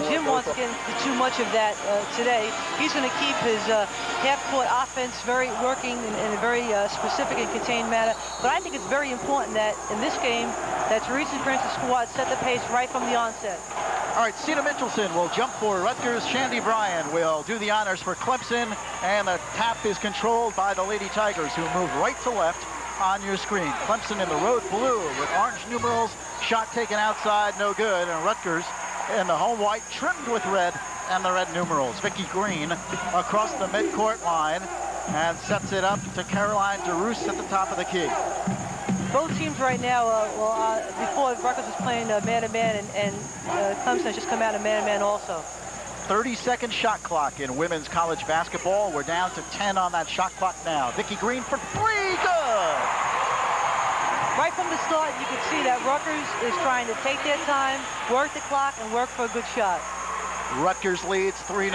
Jim wants to get into too much of that today. He's going to keep his half-court offense working in a very specific and contained manner. But I think it's very important that in this game, that Teresa Prince's squad set the pace right from the onset. All right, Cena Mitchelson will jump for Rutgers. Shandy Bryan will do the honors for Clemson. And the tap is controlled by the Lady Tigers, who move right to left on your screen. Clemson in the road blue with orange numerals. Shot taken outside, no good. And Rutgers in the home white, trimmed with red, and the red numerals. Vicky Green across the midcourt line and sets it up to Caroline DeRoos at the top of the key. Both teams right now, before Rutgers was playing man-to-man, and Clemson has just come out of man-to-man also. 30-second shot clock in women's college basketball. We're down to 10 on that shot clock now. Vicky Green for three, good! Right from the start, you can see that Rutgers is trying to take their time, work the clock, and work for a good shot. Rutgers leads 3-0.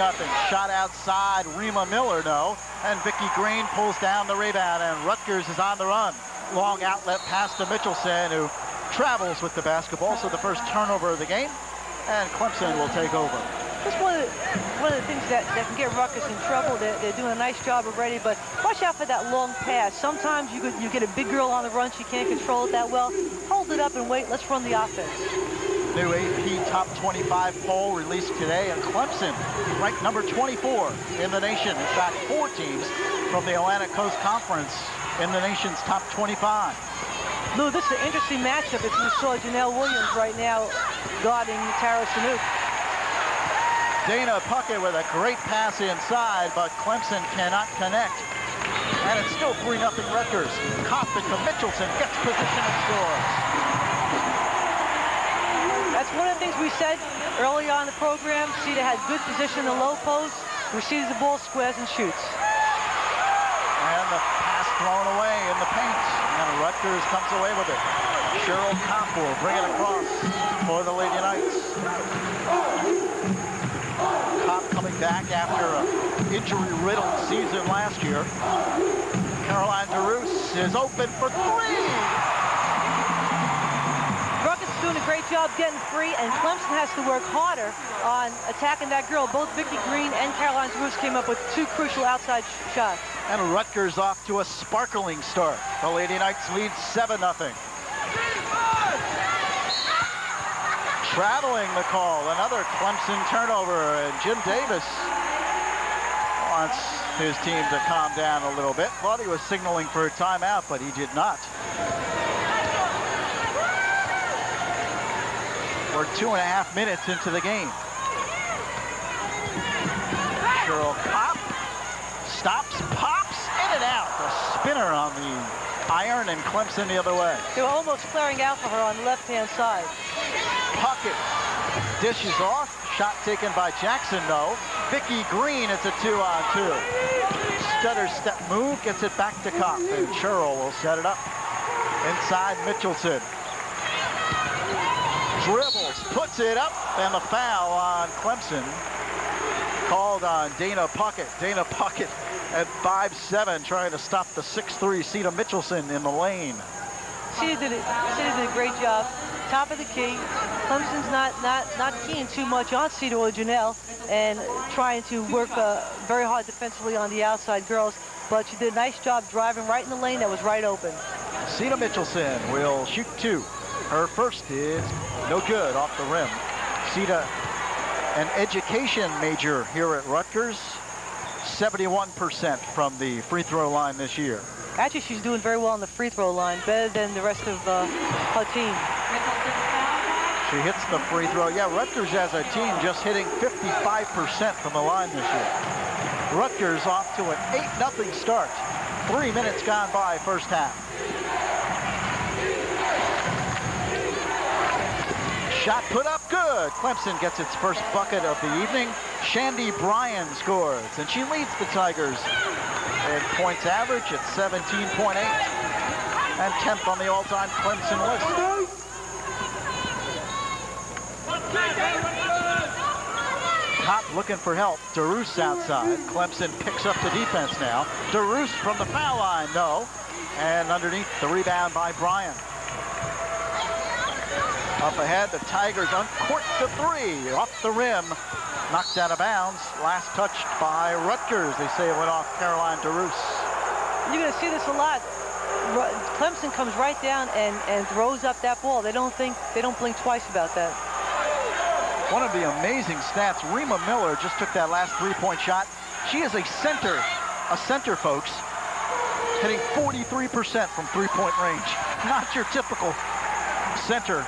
Shot outside, Rima Miller, no. And Vicky Green pulls down the rebound, and Rutgers is on the run. Long outlet pass to Mitchelson, who travels with the basketball, so the first turnover of the game, and Clemson will take over. That's one of the things that can get Rutgers in trouble. They're doing a nice job already, but watch out for that long pass. Sometimes you get a big girl on the run, she can't control it that well. Hold it up and wait, let's run the offense. New AP Top 25 poll released today, and Clemson ranked number 24 in the nation. In fact, 4 teams from the Atlantic Coast Conference in the nation's top 25. Lou, this is an interesting matchup if you saw Janelle Williams right now guarding Tara Sanook. Dana Puckett with a great pass inside, but Clemson cannot connect. And it's still 3-0 Rutgers. Coffin to Mitchelson, gets position and scores. That's one of the things we said early on in the program. Cedar had good position in the low post, receives the ball, squares, and shoots. And the pass thrown away in the paint, and Rutgers comes away with it. Cheryl Kopp will bring it across for the Lady Knights. Kopp coming back after an injury-riddled season last year. Caroline DeRoos is open for three. Rutgers is doing a great job getting free, and Clemson has to work harder on attacking that girl. Both Vicky Green and Caroline DeRoos came up with 2 crucial outside shots. And Rutgers off to a sparkling start. The Lady Knights lead 7-0. Traveling the call, another Clemson turnover, and Jim Davis wants his team to calm down a little bit. Thought he was signaling for a timeout, but he did not. We're 2.5 minutes into the game. Cheryl Kopp stops, pops, in and out. A spinner on the iron, and Clemson the other way. They were almost flaring out for her on the left-hand side. Puckett dishes off. Shot taken by Jackson, though. Vicky Green, it's a 2-on-2. Stutter step move, gets it back to Kopp, and Cheryl will set it up. Inside Mitchelson. Dribbles, puts it up, and the foul on Clemson called on Dana Puckett. Dana Puckett at 5'7", trying to stop the 6'3" Cena Mitchelson in the lane. She did a great job. Top of the key. Clemson's not keying too much on Cedar or Janelle and trying to work very hard defensively on the outside girls, but she did a nice job driving right in the lane that was right open. Cena Mitchelson will shoot 2. Her first is no good off the rim. Cena, an education major here at Rutgers, 71% from the free throw line this year. Actually, she's doing very well on the free throw line, better than the rest of her team. She hits the free throw. Yeah, Rutgers as a team just hitting 55% from the line this year. Rutgers off to an 8-0 start. 3 minutes gone by first half. Shot put up good. Clemson gets its first bucket of the evening. Shandy Bryan scores, and she leads the Tigers in points average at 17.8 and 10th on the all-time Clemson list. Kopp looking for help. DeRoos outside. Clemson picks up the defense now. DeRoos from the foul line, no. And underneath, the rebound by Bryan. Up ahead, the Tigers uncorked the three. Off the rim. Knocked out of bounds. Last touched by Rutgers. They say it went off Caroline DeRoos. You're going to see this a lot. Clemson comes right down and throws up that ball. They don't blink twice about that. One of the amazing stats, Rima Miller just took that last three-point shot. She is a center, folks, hitting 43% from three-point range. Not your typical center.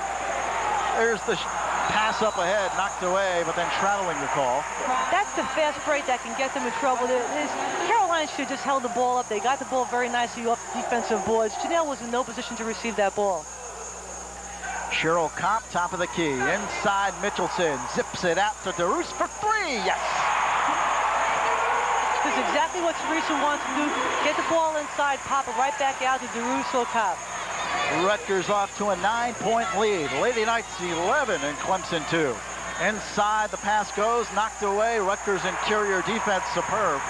There's the pass up ahead, knocked away, but then traveling the call. That's the fast break that can get them in trouble. Carolina should just held the ball up. They got the ball very nicely off the defensive boards. Janelle was in no position to receive that ball. Cheryl Kopp, top of the key. Inside, Mitchelson zips it out to DeRoos for three. Yes! This is exactly what Teresa wants to do. Get the ball inside, pop it right back out to DeRoos or Kopp. Rutgers off to a 9-point lead. Lady Knights 11 and Clemson 2. Inside, the pass goes, knocked away. Rutgers interior defense superb.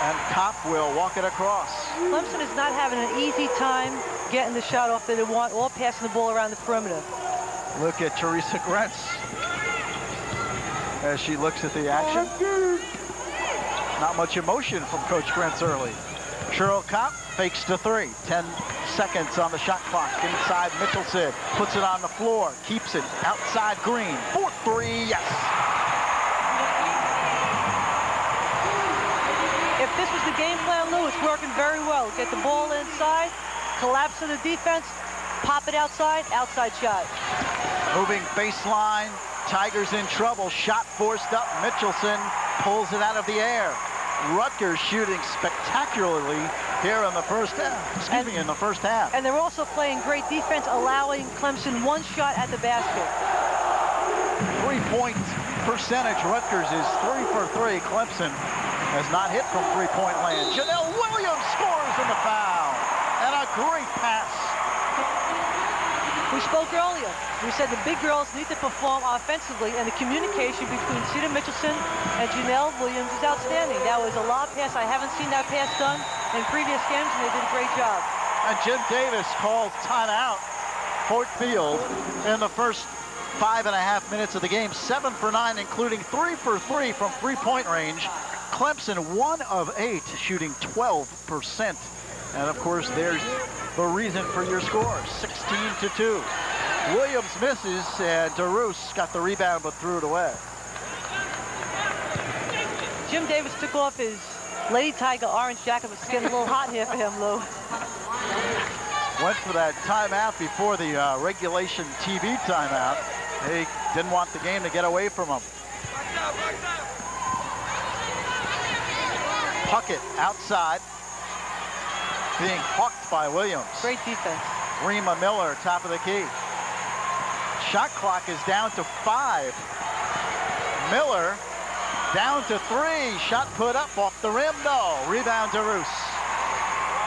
And Kopp will walk it across. Clemson is not having an easy time getting the shot off that they want, or passing the ball around the perimeter. Look at Teresa Grentz as she looks at the action. Not much emotion from Coach Grentz early. Cheryl Kopp fakes to three. 10 seconds on the shot clock. Inside, Mitchelson puts it on the floor, keeps it outside Green. 4-3, yes. If this was the game plan, Lou, it's working very well. Get the ball inside, collapse to the defense, pop it outside shot. Moving baseline, Tigers in trouble. Shot forced up. Mitchelson pulls it out of the air. Rutgers shooting spectacularly here in the first half. In the first half. And they're also playing great defense, allowing Clemson one shot at the basket. 3-point percentage. Rutgers is 3 for 3. Clemson has not hit from three-point land. Janelle Williams scores in the foul. And a great pass. We spoke earlier. We said the big girls need to perform offensively, and the communication between Cedar Mitchelson and Janelle Williams is outstanding. That was a lob pass. I haven't seen that pass done in previous games, and they did a great job. And Jim Davis calls timeout. Fort Field in the first 5.5 minutes of the game. 7 for 9, including 3 for 3 from three-point range. Clemson 1 of 8, shooting 12%. And of course, there's the reason for your score, 16-2. Williams misses, and DeRoos got the rebound but threw it away. Jim Davis took off his Lady Tiger orange jacket. It's getting a little hot here for him, Lou. Went for that timeout before the regulation TV timeout. They didn't want the game to get away from him. Puckett outside, being hawked by Williams. Great defense. Rima Miller, top of the key. Shot clock is down to 5. Miller down to 3. Shot put up off the rim. No. Rebound DeRoos.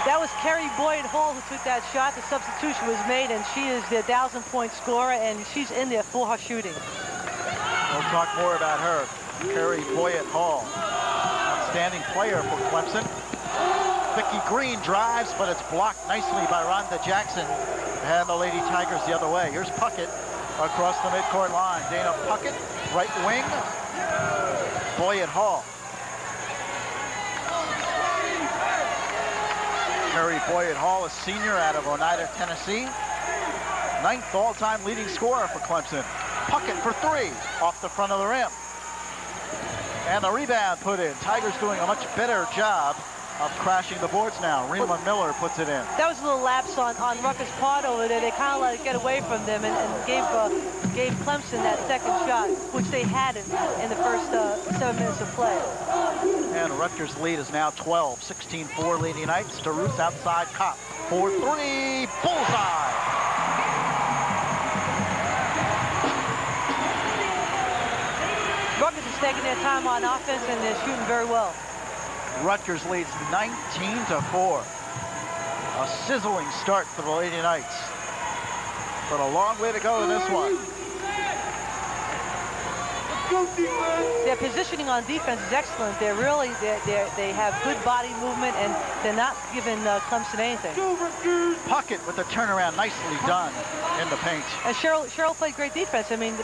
That was Kerry Boyd Hall who took that shot. The substitution was made, and she is the 1,000-point scorer, and she's in there for her shooting. We'll talk more about her. Kerry Boyd Hall, outstanding player for Clemson. Vicky Green drives, but it's blocked nicely by Rhonda Jackson. And the Lady Tigers the other way. Here's Puckett across the midcourt line. Dana Puckett, right wing. Boyd Hall. Kerry Boyd Hall, a senior out of Oneida, Tennessee. 9th all-time leading scorer for Clemson. Puckett for 3 off the front of the rim. And the rebound put in. Tigers doing a much better job of crashing the boards now. Rima Miller puts it in. That was a little lapse on Rutgers' part over there. They kind of let it get away from them and gave Clemson that second shot, which they had in the first 7 minutes of play. And Rutgers' lead is now 12. 16-4 Lady Knights. DeRoos outside Kopp. 4-3. Bullseye. Rutgers is taking their time on offense, and they're shooting very well. Rutgers leads 19-4. A sizzling start for the Lady Knights. But a long way to go in this one. Their positioning on defense is excellent. They have good body movement, and they're not giving Clemson anything. Puckett with the turnaround, nicely done in the paint. And Cheryl played great defense. I mean,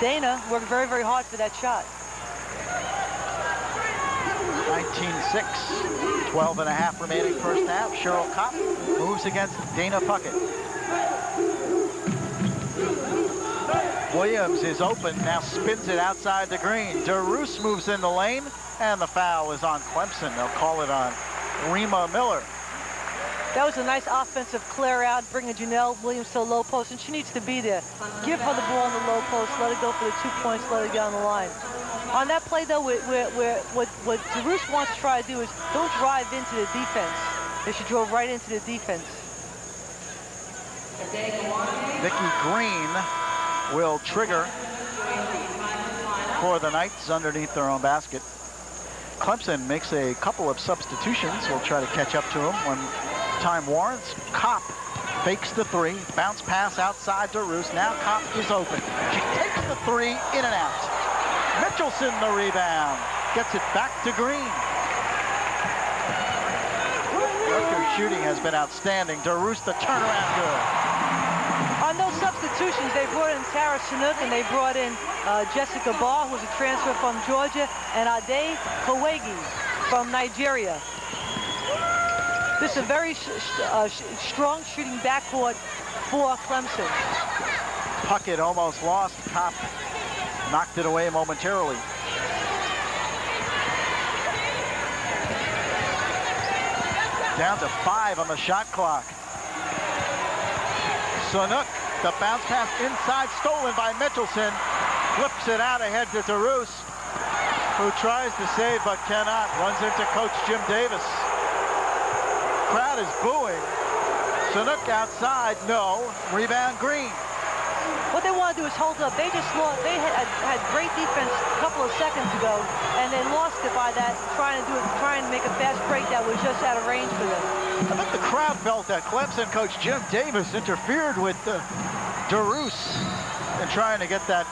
Dana worked very, very hard for that shot. 19-6, 12 and a half remaining first half. Cheryl Kopp moves against Dana Puckett. Williams is open, now spins it outside the green. DeRoos moves in the lane, and the foul is on Clemson. They'll call it on Rima Miller. That was a nice offensive clear out, bringing Janelle Williams to the low post, and she needs to be there. Give her the ball in the low post, let her go for the 2 points, let her get on the line. On that play, though, what DeRoos wants to try to do is don't drive into the defense. They should drove right into the defense. Vicky Green will trigger for the Knights underneath their own basket. Clemson makes a couple of substitutions. We'll try to catch up to them when time warrants. Kopp fakes the three, bounce pass outside DeRoos. Now Kopp is open. She takes the three, in and out. Mitchelson the rebound, gets it back to Green. Rutgers shooting has been outstanding. DeRoos the turnaround good. On those substitutions, they brought in Tara Chinook, and they brought in Jessica Barr, who's a transfer from Georgia, and Ade Kawegi from Nigeria. This is a very strong shooting backcourt for Clemson. Puckett almost lost. Kopp knocked it away momentarily. Down to 5 on the shot clock. Chinook, the bounce pass inside, stolen by Mitchelson. Flips it out ahead to DeRoos, who tries to save but cannot. Runs into Coach Jim Davis. Crowd is booing. Chinook outside, no. Rebound Green. What they want to do is hold up. They just lost. They had great defense a couple of seconds ago, and they lost it by that, trying to make a fast break that was just out of range for them. I think the crowd felt that Clemson coach Jim Davis interfered with DeRoos in trying to get that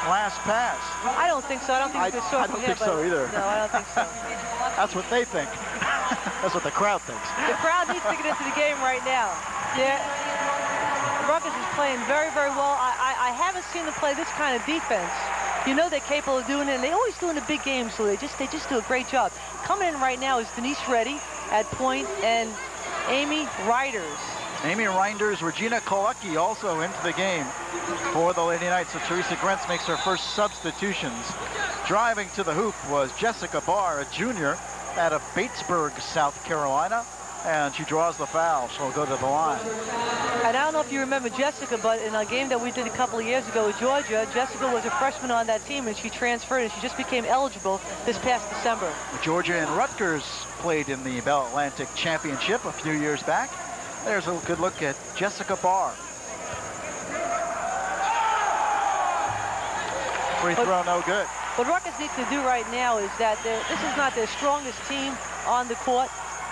last pass. I don't think so. I don't think I don't think so either. No, I don't think so. That's what they think. That's what the crowd thinks. The crowd needs to get into the game right now. Yeah. Rutgers is playing very, very well. I haven't seen them play this kind of defense. You know they're capable of doing it, and they always do in the big games, so they just do a great job. Coming in right now is Denise Reddy at point, and Amy Reinders. Amy Reinders, Regina Kolecki also into the game for the Lady Knights. So Teresa Grentz makes her first substitutions. Driving to the hoop was Jessica Barr, a junior out of Batesburg, South Carolina. And she draws the foul. She'll go to the line. And I don't know if you remember Jessica, but in a game that we did a couple of years ago with Georgia, Jessica was a freshman on that team, and she transferred, and she just became eligible this past December. Georgia and Rutgers played in the Bell Atlantic Championship a few years back. There's a good look at Jessica Barr. Free throw, no good. What Rutgers needs to do right now is that this is not their strongest team on the court.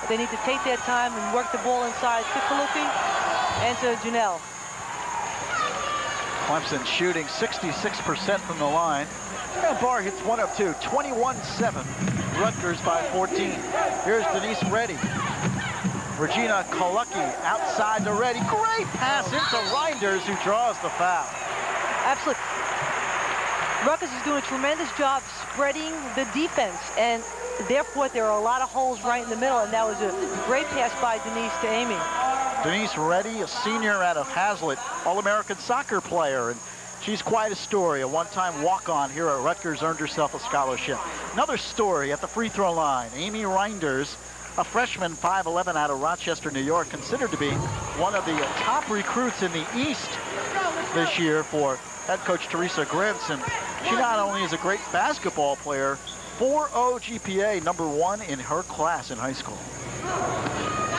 They need to take their time and work the ball inside to Kaluki and to Janelle. Clemson shooting 66% from the line. And Barr hits 1 of 2, 21-7. Rutgers by 14. Here's Denise Reddy. Regina Kolecki outside to Reddy. Great pass into Reinders, who draws the foul. Absolutely. Rutgers is doing a tremendous job spreading the defense, and therefore there are a lot of holes right in the middle, and that was a great pass by Denise to Amy. Denise Reddy, a senior out of Hazlitt, All-American soccer player, and she's quite a story. A one-time walk-on here at Rutgers, earned herself a scholarship. Another story at the free throw line. Amy Reinders, a freshman, 5'11", out of Rochester, New York, considered to be one of the top recruits in the East this year for head coach Teresa Grentz. And she not only is a great basketball player, 4.0 GPA, #1 in her class in high school.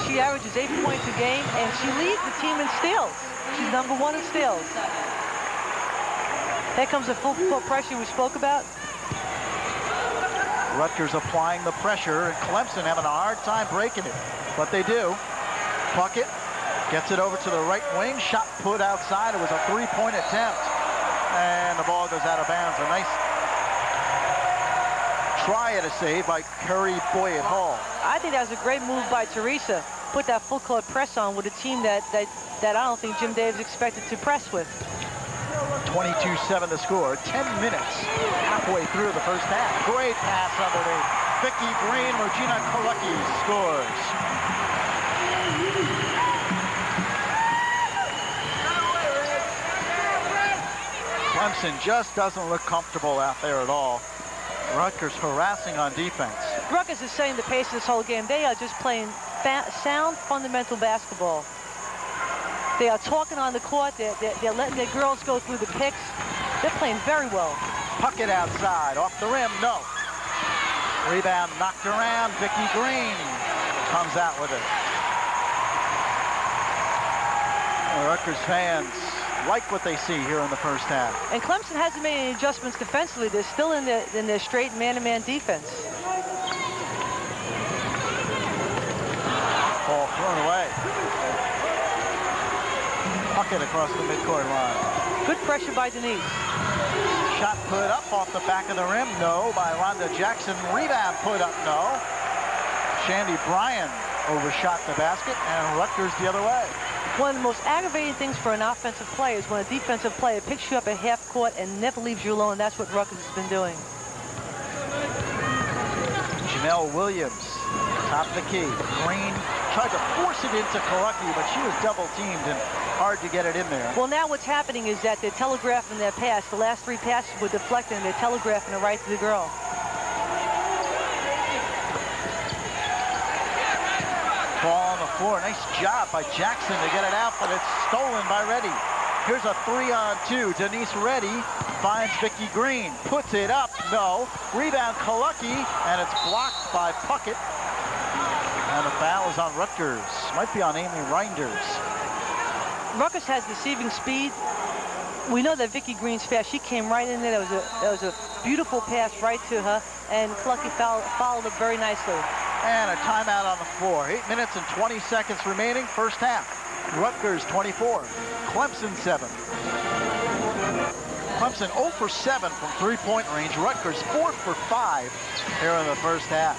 She averages 8 points a game, and she leads the team in steals. She's #1 in steals. Here comes the full court pressure we spoke about. Rutgers applying the pressure, and Clemson having a hard time breaking it, but they do. Puckett gets it over to the right wing. Shot put outside. It was a 3-point attempt. And the ball goes out of bounds. A nice try at a save by Curry Boyd Hall. I think that was a great move by Teresa. Put that full court press on with a team that I don't think Jim Davis expected to press with. 22-7 the score. 10 minutes halfway through the first half. Great pass underneath. Vicky Green, Regina Kolecki scores. Clemson just doesn't look comfortable out there at all. Rutgers harassing on defense. Rutgers is setting the pace of this whole game. They are just playing sound, fundamental basketball. They are talking on the court. They're letting their girls go through the picks. They're playing very well. Puckett outside, off the rim, no. Rebound knocked around. Vicky Green comes out with it. The Rutgers fans like what they see here in the first half. And Clemson hasn't made any adjustments defensively. They're still in their straight man-to-man defense. Ball thrown away. Puckett across the midcourt line. Good pressure by Denise. Shot put up off the back of the rim, no, by Rhonda Jackson. Rebound put up, no. Shandy Bryan overshot the basket, and Rutgers the other way. One of the most aggravating things for an offensive player is when a defensive player picks you up at half court and never leaves you alone. That's what Rutgers has been doing. Janelle Williams, top of the key. Green tried to force it into Kolecki, but she was double teamed and hard to get it in there. Well, now what's happening is that they're telegraphing their pass. The last three passes were deflected, and they're telegraphing it right to the girl. Ball on the floor. Nice job by Jackson to get it out, but it's stolen by Reddy. Here's a 3-on-2. Denise Reddy finds Vicky Green. Puts it up. No. Rebound Kolecki, and it's blocked by Puckett. And the foul is on Rutgers. Might be on Amy Reinders. Rutgers has deceiving speed. We know that Vicky Green's fast. She came right in there. That was a beautiful pass right to her, and Kolecki followed it very nicely. And a timeout on the floor. 8 minutes and 20 seconds remaining, first half. Rutgers 24, Clemson 7. Clemson 0 for 7 from three-point range. Rutgers 4 for 5 here in the first half.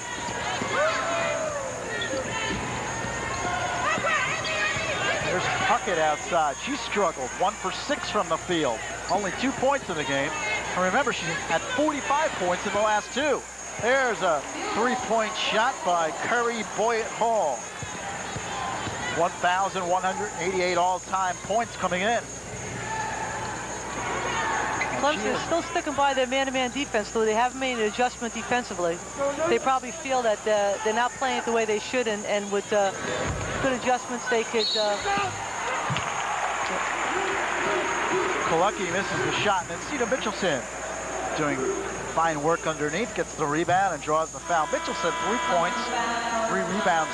There's Puckett outside. She struggled. 1 for 6 from the field. Only 2 points in the game. And remember, she had 45 points in the last two. There's a three-point shot by Curry Boyd Hall. 1,188 all-time points coming in. Clemson is still sticking by their man-to-man defense, though they haven't made an adjustment defensively. They probably feel that they're not playing it the way they should, and with good adjustments, they could... Kolecki misses the shot, and then Cedar Mitchelson doing fine work underneath, gets the rebound and draws the foul. Mitchelson, 3 points, 3 rebounds,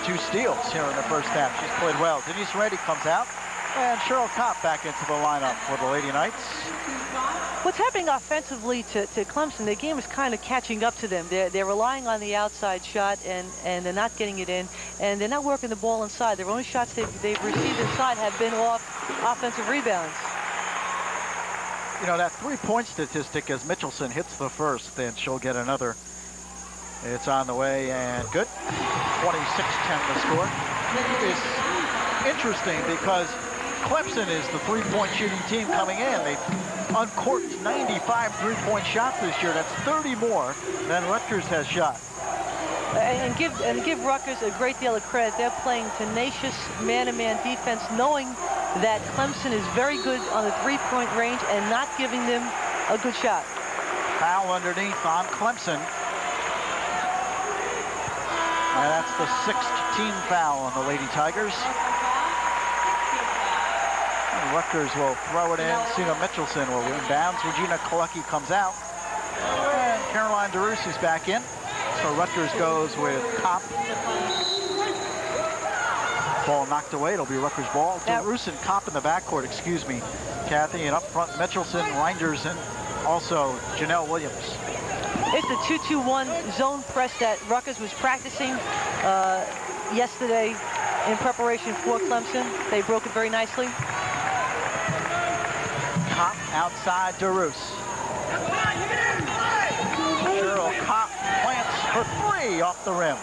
2 steals here in the first half. She's played well. Denise Reddy comes out, and Cheryl Kopp back into the lineup for the Lady Knights. What's happening offensively to Clemson, their game is kind of catching up to them. They're relying on the outside shot, and they're not getting it in, and they're not working the ball inside. Their only shots they've received inside have been off offensive rebounds. You know, that 3-point statistic, as Mitchelson hits the first, then she'll get another. It's on the way, and good. 26-10 the score. It's interesting because Clemson is the 3-point shooting team coming in. They've uncorked 95 3-point shots this year. That's 30 more than Rutgers has shot. And give Rutgers a great deal of credit. They're playing tenacious man-to-man defense, knowing that Clemson is very good on the 3-point range and not giving them a good shot. Foul underneath on Clemson. And that's the 6th team foul on the Lady Tigers. And Rutgers will throw it in. Cena Mitchelson will inbounds. Regina Kolecki comes out. And Caroline DeRussi's back in. So Rutgers goes with Kopp. Ball knocked away. It'll be Rutgers ball. DeRussi and Kopp in the backcourt, excuse me, Kathy. And up front, Mitchelson, Reinders, and also Janelle Williams. It's the 2-2-1 zone press that Rutgers was practicing yesterday in preparation for Clemson. They broke it very nicely. Kopp outside DeRoos. Cheryl Kopp plants for 3 off the rim.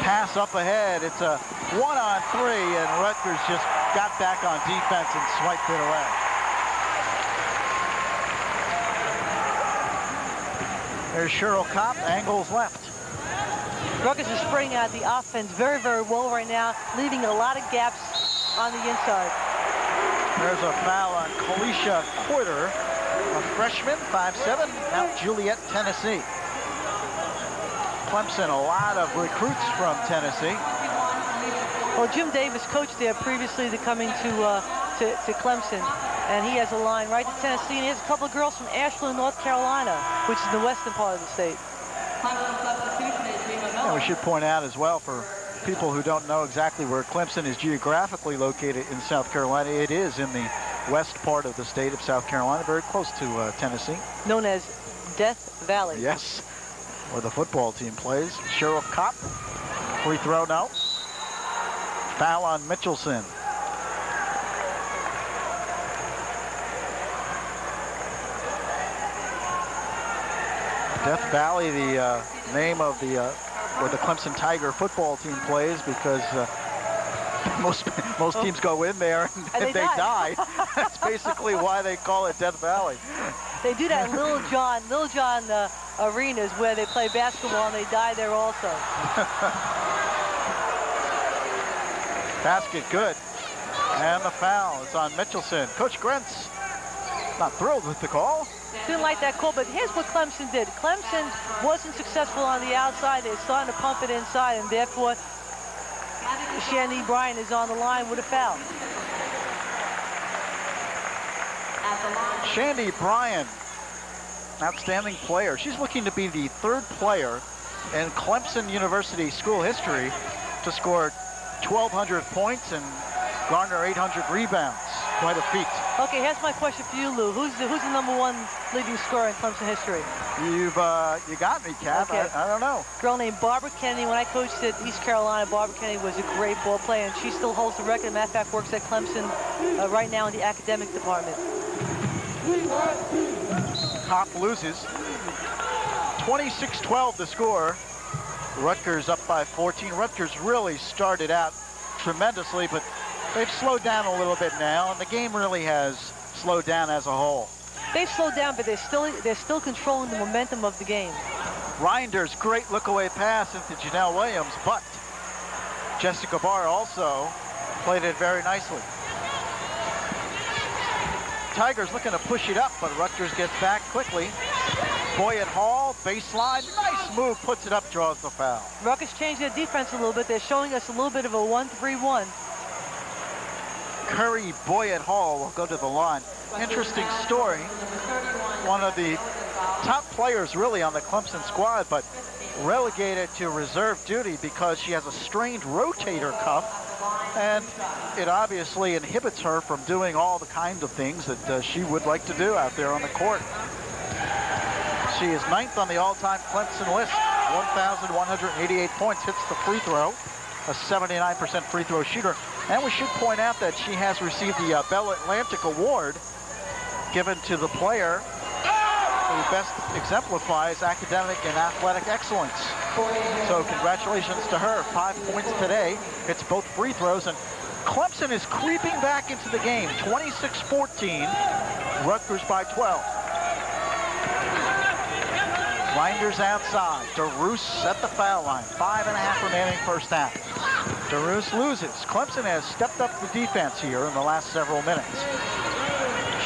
Pass up ahead. It's a 1-on-3, and Rutgers just got back on defense and swiped it away. There's Cheryl Kopp, angles left. Rutgers is spreading out the offense very, very well right now, leaving a lot of gaps on the inside. There's a foul on Kalisha Porter, a freshman, 5'7", Mount Juliet, Tennessee. Clemson, a lot of recruits from Tennessee. Well, Jim Davis coached there previously to coming to Clemson, and he has a line right to Tennessee, and he has a couple of girls from Ashland, North Carolina, which is the western part of the state. And we should point out as well, for people who don't know exactly where Clemson is geographically located in South Carolina, it is in the west part of the state of South Carolina, very close to Tennessee. Known as Death Valley. Yes, where the football team plays. Cheryl Kopp, free throw, no. Foul on Mitchelson. Death Valley, the name of the where the Clemson Tiger football team plays, because most teams go in there and they die. That's basically why they call it Death Valley. They do that in Little John arenas where they play basketball, and they die there also. Basket good. And the foul is on Mitchelson. Coach Grentz not thrilled with the call. Didn't like that call, but here's what Clemson did. Clemson wasn't successful on the outside. They're starting to pump it inside, and therefore Shandy Bryan is on the line with a foul. Shandy Bryan, outstanding player. She's looking to be the 3rd player in Clemson University school history to score 1,200 points and garner 800 rebounds. Quite a feat. Okay, here's my question for you, Lou. Who's the #1 leading scorer in Clemson history? You got me, Cap. Okay. I don't know. A girl named Barbara Kennedy. When I coached at East Carolina, Barbara Kennedy was a great ball player, and she still holds the record. Matter of fact, works at Clemson right now in the academic department. Kopp loses. 26-12 the score. Rutgers up by 14. Rutgers really started out tremendously, but they've slowed down a little bit now, and the game really has slowed down as a whole. They've slowed down, but they're still controlling the momentum of the game. Reinders, great look-away pass into Janelle Williams, but Jessica Barr also played it very nicely. Tigers looking to push it up, but Rutgers gets back quickly. Boyett Hall, baseline, nice move, puts it up, draws the foul. Rutgers changed their defense a little bit. They're showing us a little bit of a 1-3-1. Curry Boyett Hall will go to the line. Interesting story. One of the top players really on the Clemson squad, but relegated to reserve duty because she has a strained rotator cuff, and it obviously inhibits her from doing all the kinds of things that she would like to do out there on the court. She is 9th on the all-time Clemson list, 1,188 points, hits the free throw, a 79% free throw shooter. And we should point out that she has received the Bell Atlantic Award given to the player who best exemplifies academic and athletic excellence. So congratulations to her. 5 points today. Hits both free throws, and Clemson is creeping back into the game. 26-14, Rutgers by 12. Reinders outside. DeRoos at the foul line. 5.5 remaining first half. DeRoos loses. Clemson has stepped up the defense here in the last several minutes.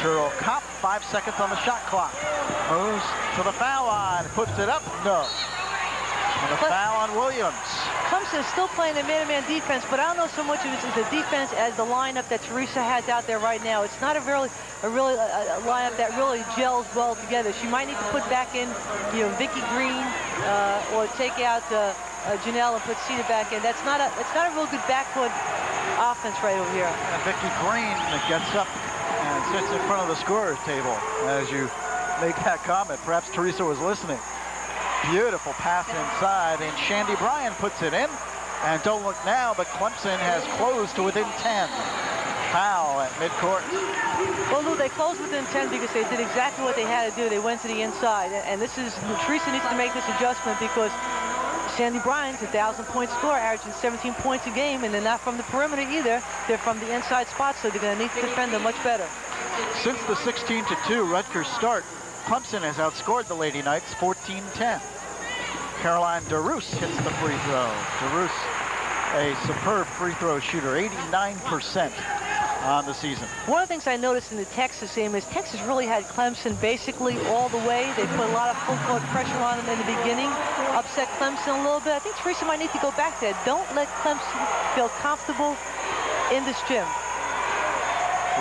Cheryl Kopp, 5 seconds on the shot clock. Moves to the foul line. Puts it up. No. And the foul on Williams. Clemson is still playing a man-to-man defense, but I don't know so much of it as the defense as the lineup that Teresa has out there right now. It's not a lineup that really gels well together. She might need to put back in, Vicky Green, or take out Janelle and put Cedar back in. It's not a real good backcourt offense right over here. And Vicky Green gets up and sits in front of the scorer's table as you make that comment. Perhaps Teresa was listening. Beautiful pass inside, and Shandy Bryan puts it in. And don't look now, but Clemson has closed to within 10. Foul at midcourt. Well, Lou, they closed within 10 because they did exactly what they had to do. They went to the inside. And this is, Teresa needs to make this adjustment because Sandy Bryant's a 1,000-point scorer, averaging 17 points a game, and they're not from the perimeter either. They're from the inside spot, so they're going to need to defend them much better. Since the 16-2 Rutgers start, Clemson has outscored the Lady Knights 14-10. Caroline DeRoos hits the free throw. DeRoos, a superb free throw shooter, 89% on the season. One of the things I noticed in the Texas game is Texas really had Clemson basically all the way. They put a lot of full court pressure on them in the beginning, upset Clemson a little bit. I think Teresa might need to go back there. Don't let Clemson feel comfortable in this gym.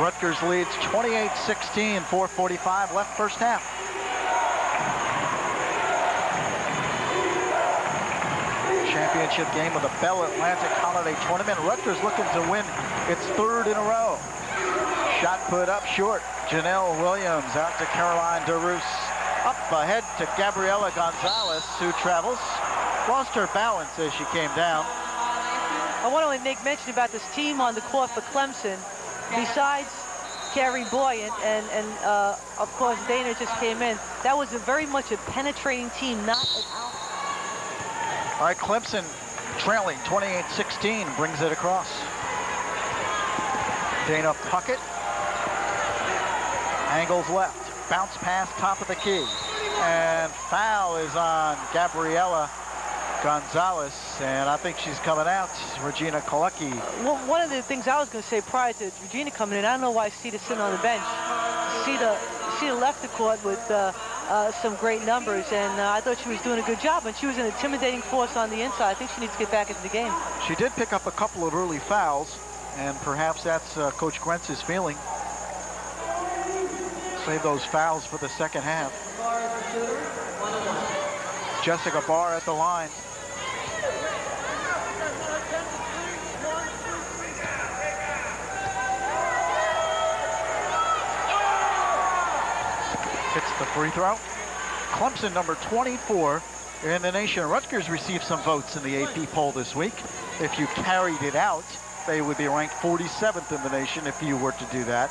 Rutgers leads 28-16, 4:45 left first half. Championship game of the Bell Atlantic Holiday Tournament. Rutgers looking to win its third in a row. Shot put up short. Janelle Williams out to Caroline DeRoos. Up ahead to Gabriela Gonzalez, who travels. Lost her balance as she came down. I want to make mention about this team on the court for Clemson. Besides Carrie Boyd and of course Dana just came in, that was very much a penetrating team, not an out. All right, Clemson trailing 28-16, brings it across. Dana Puckett angles left, bounce pass top of the key, and foul is on Gabriela Gonzalez, and I think she's coming out. Regina Kolecki. Well, one of the things I was going to say prior to Regina coming in, I don't know why Sita's sitting on the bench. Sita left the court with some great numbers, and I thought she was doing a good job, and she was an intimidating force on the inside. I think she needs to get back into the game. She did pick up a couple of early fouls, and perhaps that's Coach Grentz's feeling. Save those fouls for the second half. Jessica Barr at the line. Hits the free throw. Clemson number 24 in the nation. Rutgers received some votes in the AP poll this week. If you carried it out, they would be ranked 47th in the nation if you were to do that.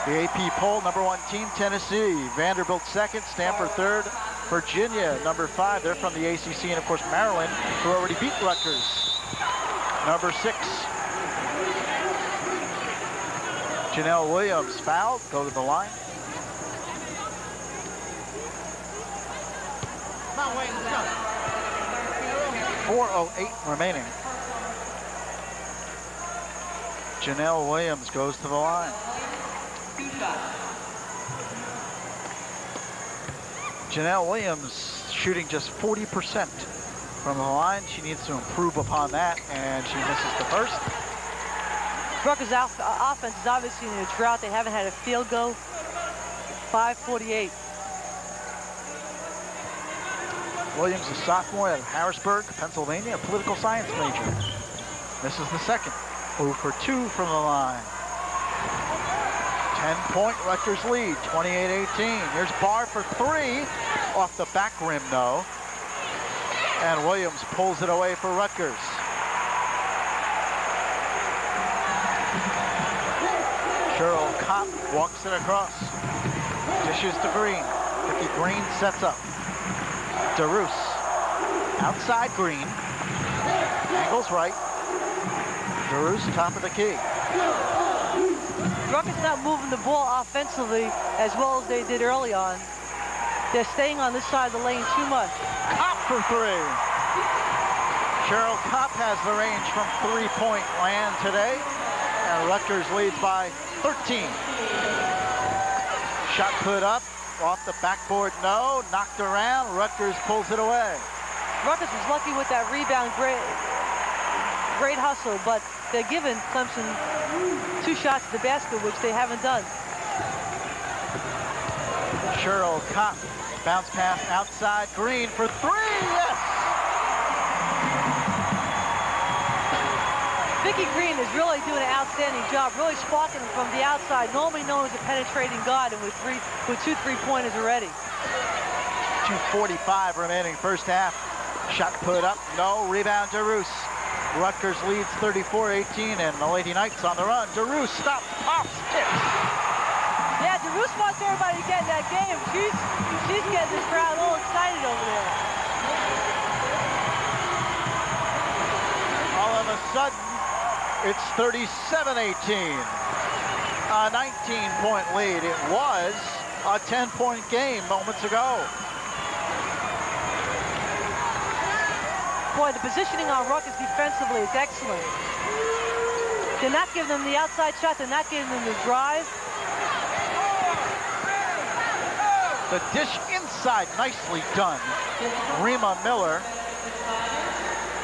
The AP poll, number 1 team, Tennessee. Vanderbilt second, Stanford third. Virginia, number 5. They're from the ACC. And, of course, Maryland, who already beat Rutgers. Number 6. Janelle Williams fouled. Go to the line. 4:08 remaining. Janelle Williams goes to the line. Janelle Williams shooting just 40% from the line. She needs to improve upon that, and she misses the first. Rutgers' offense is obviously in a drought. They haven't had a field goal. 5:48. Williams, a sophomore out of Harrisburg, Pennsylvania, a political science major. Misses the second. 0 for 2 from the line. 10-point Rutgers lead, 28-18. Here's Barr for 3. Off the back rim, though. And Williams pulls it away for Rutgers. Cheryl Kopp walks it across. Dishes to Green. Vicky Green sets up. DeRoos. Outside Green. Angles right. DeRoos, top of the key. Rutgers not moving the ball offensively as well as they did early on. They're staying on this side of the lane too much. Kopp for 3. Cheryl Kopp has the range from three-point land today. And Rutgers leads by 13. Shot put up. Off the backboard, no. Knocked around. Rutgers pulls it away. Rutgers was lucky with that rebound. Great hustle, but they're giving Clemson 2 shots at the basket, which they haven't done. Cheryl Kopp, bounce pass outside. Green for 3. Yes! Vicky Green is really doing an outstanding job, really sparking them from the outside, normally known as a penetrating guard, and with 2 3-pointers already. 2:45 remaining first half. Shot put up, no. Rebound DeRoos. Rutgers leads 34-18, and the Lady Knights on the run. DeRoos stops, pops, tips. Yeah, DeRoos wants everybody to get in that game. She's getting the crowd all excited over there. All of a sudden, it's 37-18. A 19-point lead. It was a 10-point game moments ago. Boy, the positioning on Rutgers defensively is excellent. They're not giving them the outside shot. They're not giving them the drive. The dish inside, nicely done. Rima Miller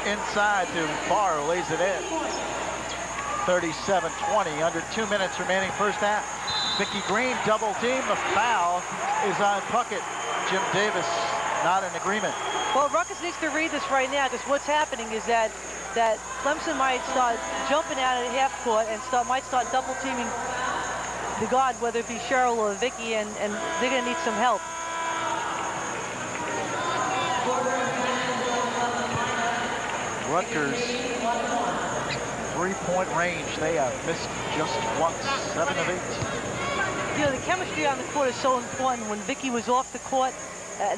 inside to Barr, lays it in. 37-20, under 2 minutes remaining first half. Vicky Green double team. The foul is on Puckett. Jim Davis not in agreement. Well, Rutgers needs to read this right now, because what's happening is that Clemson might start jumping out at half court and might start double teaming the guard, whether it be Cheryl or Vicky, and they're going to need some help. Rutgers, 3-point range. They have missed just once, 7 of 8. You know, the chemistry on the court is so important. When Vicky was off the court,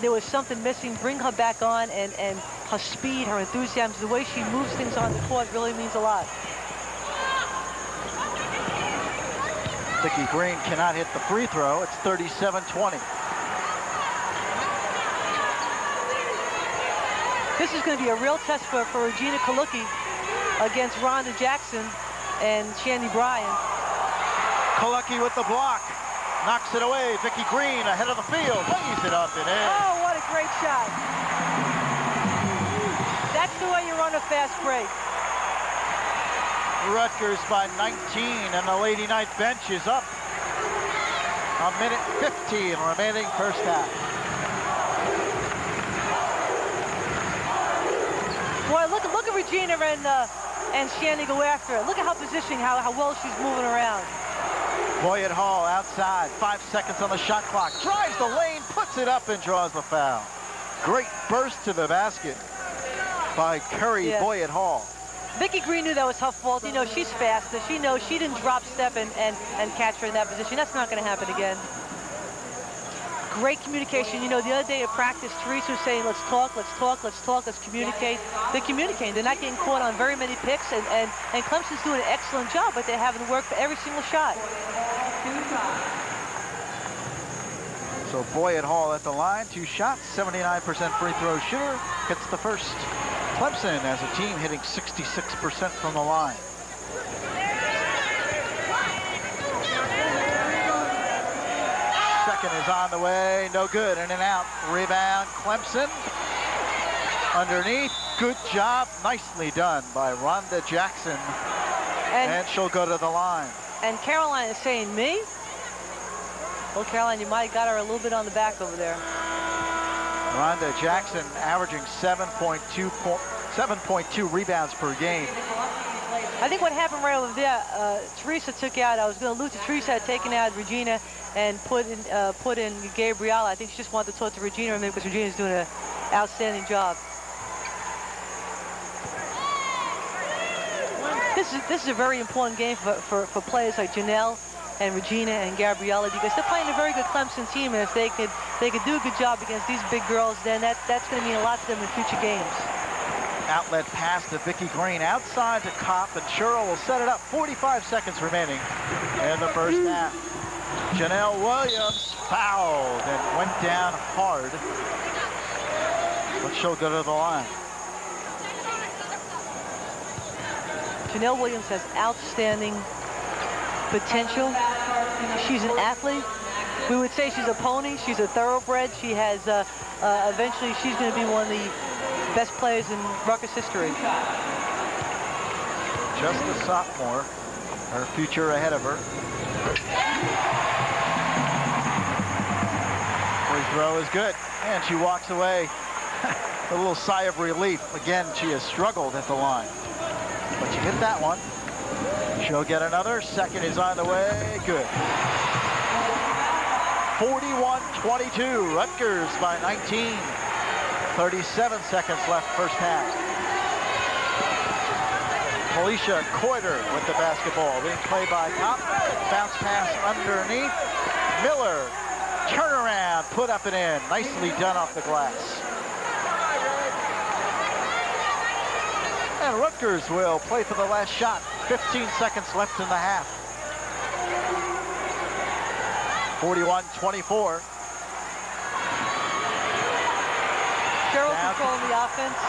there was something missing. Bring her back on, and her speed, her enthusiasm, the way she moves things on the court really means a lot. Vicky Green cannot hit the free throw. It's 37-20. This is going to be a real test for Regina Kaluki against Rhonda Jackson and Shandy Bryan. Kaluki with the block. Knocks it away. Vicky Green ahead of the field. Lays it up and in. Oh, what a great shot. That's the way you run a fast break. Rutgers by 19, and the Lady Knight bench is up. A minute 15 remaining first half. Boy, look at Regina and Shandy go after it. Look at how positioning, how well she's moving around. Boyd Hall outside, 5 seconds on the shot clock. Drives the lane, puts it up, and draws the foul. Great burst to the basket by Curry Boyd Hall. Vicky Green knew that was her fault. You know, she's faster. She knows she didn't drop step and catch her in that position. That's not going to happen again. Great communication. You know, the other day at practice, Teresa was saying, let's talk, let's talk, let's talk, let's communicate. They're communicating. They're not getting caught on very many picks, and Clemson's doing an excellent job, but they're having to work for every single shot. So Boyd Hall at the line, 2 shots, 79% free throw shooter, hits the first. Clemson as a team hitting 66% from the line. Second is on the way, no good, in and out. Rebound, Clemson. Underneath, good job, nicely done by Rhonda Jackson. And she'll go to the line. And Caroline is saying, me? Well, Caroline, you might have got her a little bit on the back over there. Rhonda Jackson averaging 7.2 rebounds per game. I think what happened right over there, Teresa took out, I was going to lose to Teresa, had taken out Regina and put in Gabriella. I think she just wanted to talk to Regina because Regina's doing an outstanding job. This is a very important game for players like Janelle and Regina and Gabriella, because they're playing a very good Clemson team, and if they could do a good job against these big girls, then that's going to mean a lot to them in future games. Outlet pass to Vicky Green, outside to Kopp, and Cheryl will set it up. 45 seconds remaining in the first half. Janelle Williams fouled and went down hard, but she'll go to the line. Janelle Williams has outstanding potential. She's an athlete. We would say she's a pony. She's a thoroughbred. She has, eventually she's going to be one of the best players in Rutgers history. Just a sophomore. Her future ahead of her. Free throw is good. And she walks away. A little sigh of relief. Again, she has struggled at the line. But she hit that one. She'll get another. Second is on the way. Good. 41-22. Rutgers by 19. 37 seconds left first half. Felicia Coiter with the basketball. Being played by Kopp. Bounce pass underneath. Miller. Turnaround. Put up and in. Nicely done off the glass. And Rutgers will play for the last shot. 15 seconds left in the half. 41-24. Sherrill controlling the offense.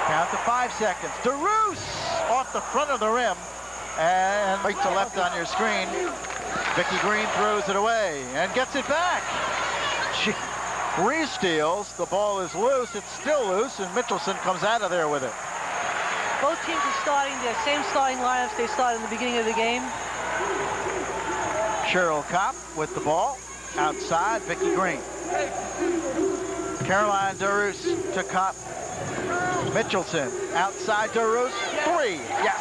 Count to 5 seconds. DeRoos off the front of the rim. And right to left on your screen. Vicky Green throws it away and gets it back. She re-steals. The ball is loose. It's still loose, and Mitchelson comes out of there with it. Both teams are starting their same starting lineups they started in the beginning of the game. Cheryl Kopp with the ball. Outside, Vicky Green. Caroline DeRoos to Kopp. Mitchelson. Outside DeRoos. 3. Yes.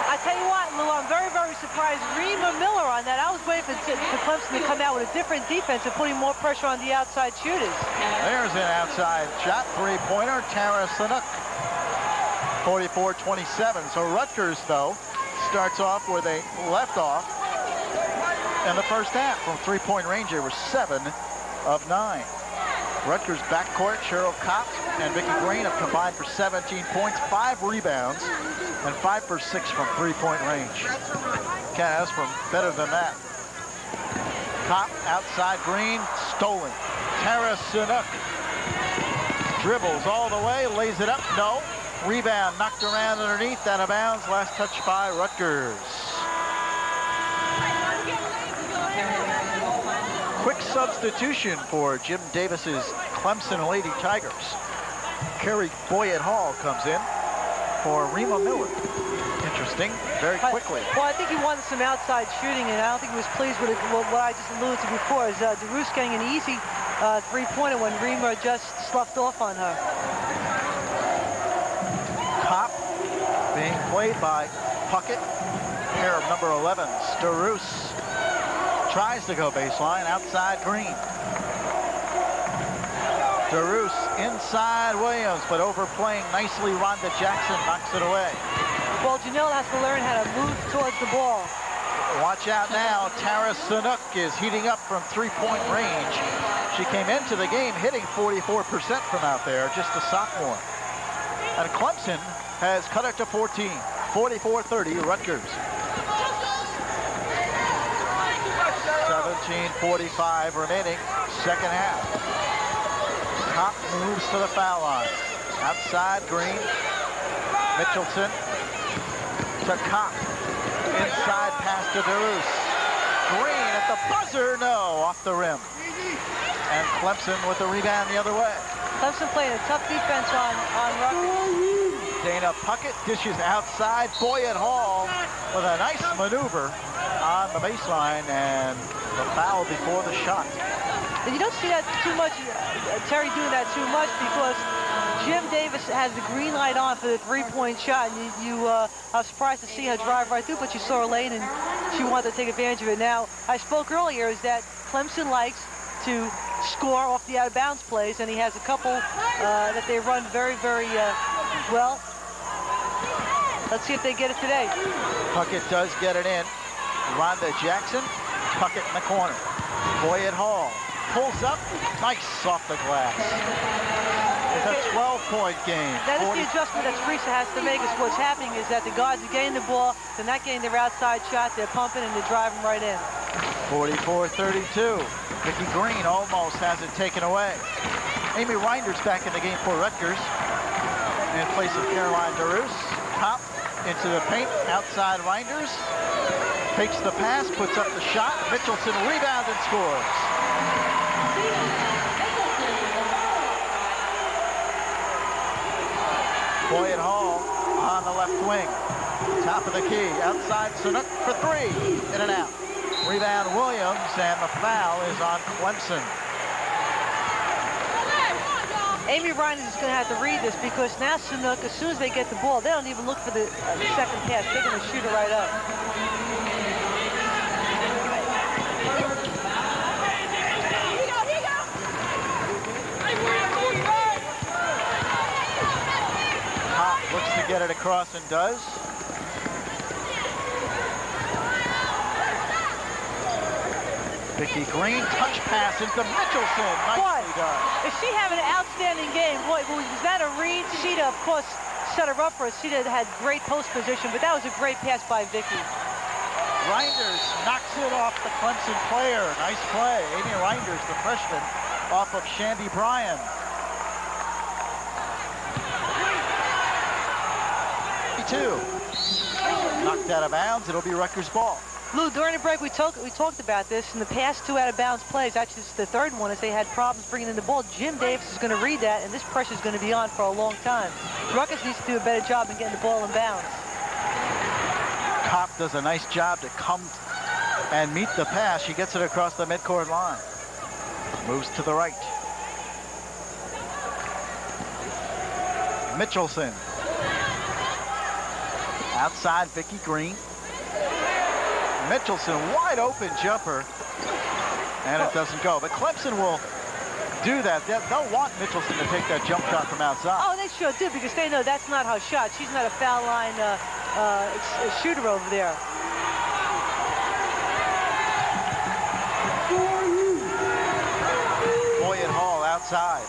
I tell you what, Lou, I'm very, very surprised. Rima Miller on that. I was waiting for Clemson to come out with a different defense and putting more pressure on the outside shooters. There's an outside shot. 3-pointer. Tara Sanuk. 44-27. So Rutgers, though, starts off where they left off in the first half. From 3-point range, they were 7 of 9. Rutgers backcourt, Cheryl Kopp and Vicky Green have combined for 17 points, 5 rebounds, and 5 for 6 from 3-point range. Can't ask for better than that. Kopp outside Green, stolen. Tara Sanuk dribbles all the way, lays it up, no. Rebound knocked around underneath, out of bounds. Last touch by Rutgers. Quick substitution for Jim Davis's Clemson Lady Tigers. Carrie Boyett Hall comes in for Rima Miller. Interesting, very quickly. Well, I think he wanted some outside shooting, and I don't think he was pleased with it. What I just alluded to before is DeRoos getting an easy 3-pointer when Rima just sloughed off on her. Kopp being played by Puckett, pair of number 11s. DeRoos tries to go baseline, outside Green. DeRoos inside Williams, but overplaying nicely. Rhonda Jackson knocks it away. Well, Janelle has to learn how to move towards the ball. Watch out now. Tara Sanuk is heating up from 3-point range. She came into the game hitting 44% from out there, just a sophomore. And Clemson has cut it to 14. 44-30, Rutgers. 17:45 remaining, second half. Kopp moves to the foul line. Outside, Green. Mitchelson to Kopp. Inside pass to DeRoos. Green at the buzzer, no, off the rim. And Clemson with the rebound the other way. Clemson playing a tough defense on Rutgers. Dana Puckett dishes outside. Boyett Hall with a nice maneuver on the baseline, and the foul before the shot. And you don't see that too much, Terry doing that too much, because Jim Davis has the green light on for the 3-point shot, and I was surprised to see her drive right through, but she saw her lane and she wanted to take advantage of it. Now, I spoke earlier is that Clemson likes to score off the out-of-bounds plays, and he has a couple that they run very, very well. Let's see if they get it today. Puckett does get it in. Rhonda Jackson, Puckett in the corner. Boyett Hall pulls up, nice off the glass. It's a 12-point game. That is the adjustment that Teresa has to make. Is what's happening is that the guards are getting the ball, they're not getting their outside shot, they're pumping and they're driving right in. 44-32. Vicky Green almost has it taken away. Amy Reinders back in the game for Rutgers in place of Caroline DeRoos. Kopp into the paint, outside Reinders. Takes the pass, puts up the shot. Mitchelson rebounds and scores. Boyett Hall on the left wing. Top of the key, outside Sanuk for 3. In and out. Rebound Williams, and the foul is on Clemson. Amy Reinders is going to have to read this, because now Sanuk, as soon as they get the ball, they don't even look for the second pass. They're going to shoot it right up. Kopp looks to get it across and does. Vicky Green, touch pass into Mitchelson. Nicely done. If she had an outstanding game, boy, was that a read? She'd, of course, set her up for us. She'd have had great post position, but that was a great pass by Vicky. Reinders knocks it off the Clemson player. Nice play. Amy Reinders, the freshman, off of Shandy Bryan. 2. Knocked out of bounds. It'll be Rutgers ball. Lou, during the break, we talked about this. In the past 2 out-of-bounds plays, actually, it's the third one, as they had problems bringing in the ball. Jim Davis is going to read that, and this pressure is going to be on for a long time. Rutgers needs to do a better job in getting the ball in bounds. Kopp does a nice job to come and meet the pass. She gets it across the midcourt line. Moves to the right. Mitchelson. Outside, Vicky Green. Mitchelson, wide open jumper, and it doesn't go. But Clemson will do that. They'll want Mitchelson to take that jump shot from outside. Oh, they sure do, because they know that's not her shot. She's not a foul line shooter over there. Boyd Hall outside.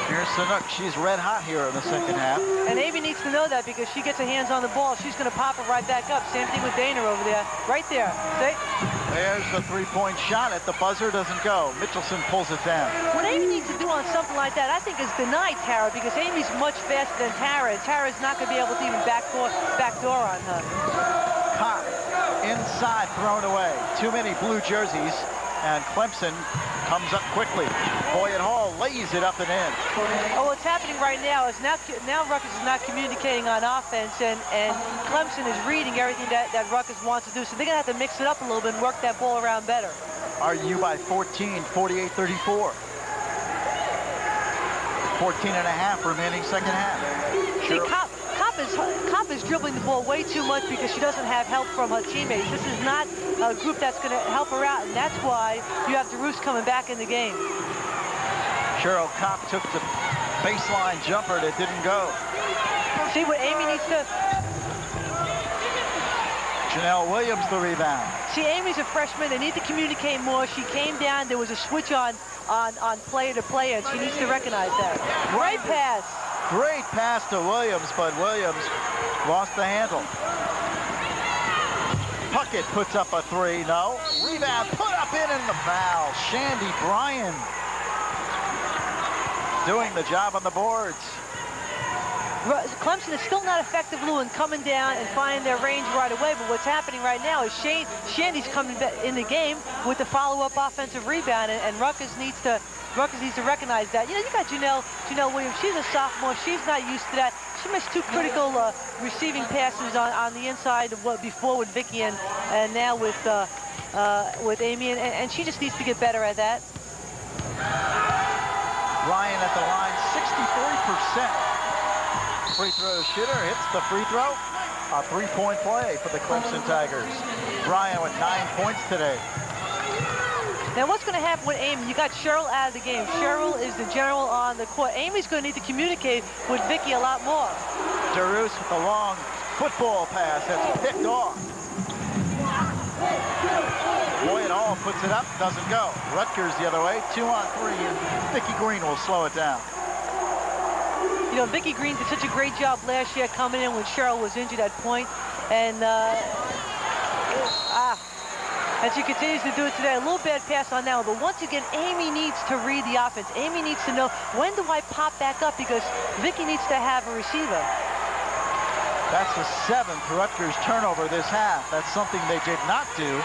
Here's Sanook. She's red hot here in the second half. And Amy needs to know that, because she gets her hands on the ball, she's going to pop it right back up. Same thing with Dana over there. Right there. See? There's the three-point shot at the buzzer. Doesn't go. Mitchelson pulls it down. What Amy needs to do on something like that, I think, is deny Tara, because Amy's much faster than Tara, and Tara's not going to be able to even backdoor on her. Kopp inside, thrown away. Too many blue jerseys, and Clemson comes up quickly. Boyd Hall lays it up and in. Oh, what's happening right now is now Rutgers is not communicating on offense, and Clemson is reading everything that Rutgers wants to do. So they're going to have to mix it up a little bit and work that ball around better. RU by 14, 48-34. 14 and a half remaining second half. See, Kopp is dribbling the ball way too much because she doesn't have help from her teammates. This is not a group that's going to help her out, and that's why you have DeRoos coming back in the game. Cheryl Kopp took the baseline jumper that didn't go. See what Amy needs to... Janelle Williams the rebound. See, Amy's a freshman. They need to communicate more. She came down. There was a switch on player to player, and she needs to recognize that. Great pass. Great pass to Williams, but Williams lost the handle. Puckett puts up a 3. No. Rebound put up in the foul. Shandy Bryan doing the job on the boards. Clemson is still not effective, Lou, in coming down and finding their range right away. But what's happening right now is Shandy's coming in the game with the follow-up offensive rebound, and Rutgers needs to recognize that. You know, you got Janelle Williams. She's a sophomore. She's not used to that. She missed 2 critical receiving passes on the inside before with Vicky and now with Amy, and she just needs to get better at that. Ryan at the line, 63%. Free throw shooter hits the free throw. A 3-point play for the Clemson Tigers. Ryan with 9 points today. Now what's going to happen with Amy? You got Cheryl out of the game. Cheryl is the general on the court. Amy's going to need to communicate with Vicky a lot more. DeRoos with a long football pass that's picked off. Boyd Hall puts it up, doesn't go. Rutgers the other way, 2 on 3, and Vicky Green will slow it down. You know, Vicky Green did such a great job last year coming in when Cheryl was injured at point, and she continues to do it today. A little bad pass on now, but once again, Amy needs to read the offense. Amy needs to know, when do I pop back up, because Vicky needs to have a receiver. That's the 7th Rutgers turnover this half. That's something they did not do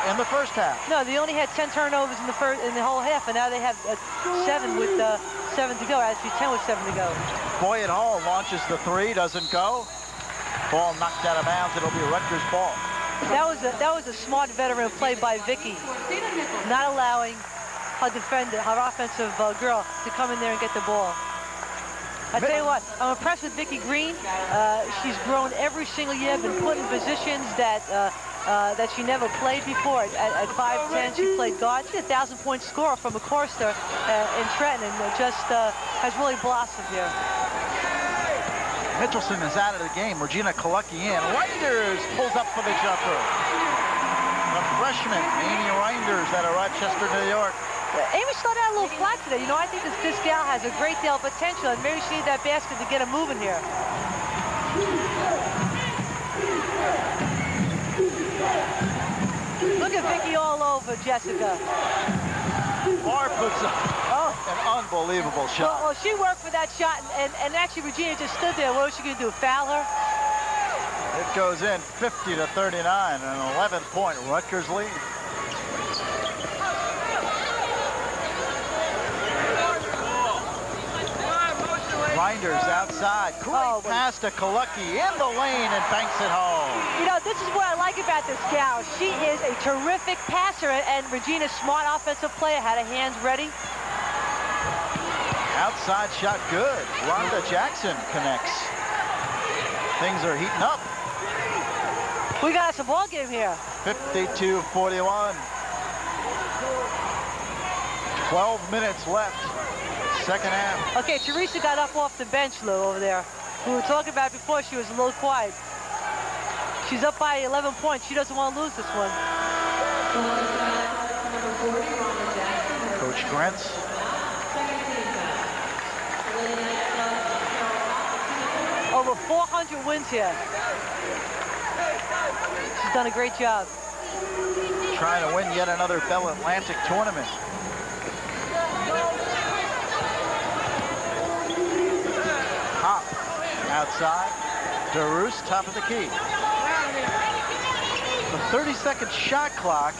in the first half. No, they only had 10 turnovers in the whole half, and now they have 7 with 7 to go. Actually, 10 with 7 to go. Boyd Hall launches the 3, doesn't go. Ball knocked out of bounds. It'll be Rutgers ball. That was a smart veteran play by Vicky, not allowing her defender, her offensive girl, to come in there and get the ball. I tell you what, I'm impressed with Vicky Green. She's grown every single year, been put in positions that she never played before. At 5'10", she played guard. She's a 1,000-point scorer from McCorster in Trenton, and just has really blossomed here. Mitchelson is out of the game. Regina Kalucky in. Reinders pulls up for the jumper. The freshman, Amy Reinders, out of Rochester, New York. Amy started out a little flat today. You know, I think this gal has a great deal of potential, and maybe she needs that basket to get her moving here. Look at Vicky all over Jessica. Barr puts up an unbelievable shot. Well, she worked for that shot, and actually Regina just stood there. What was she going to do, foul her? It goes in 50-39, an 11-point Rutgers lead. Reinders outside. Great pass to Kalucky in the lane and banks it home. You know, this is what I like about this gal. She is a terrific passer, and Regina's smart offensive player, had her hands ready. Outside shot good. Rhonda Jackson connects. Things are heating up. We got us a ball game here. 52-41. 12 minutes left. Second half. Okay, Teresa got up off the bench, Lou, over there. We were talking about before, she was a little quiet. She's up by 11 points. She doesn't want to lose this one. Coach Grentz. Over 400 wins here. She's done a great job. Trying to win yet another Bell Atlantic tournament. Hop outside. DeRoos, top of the key. The 30-second shot clock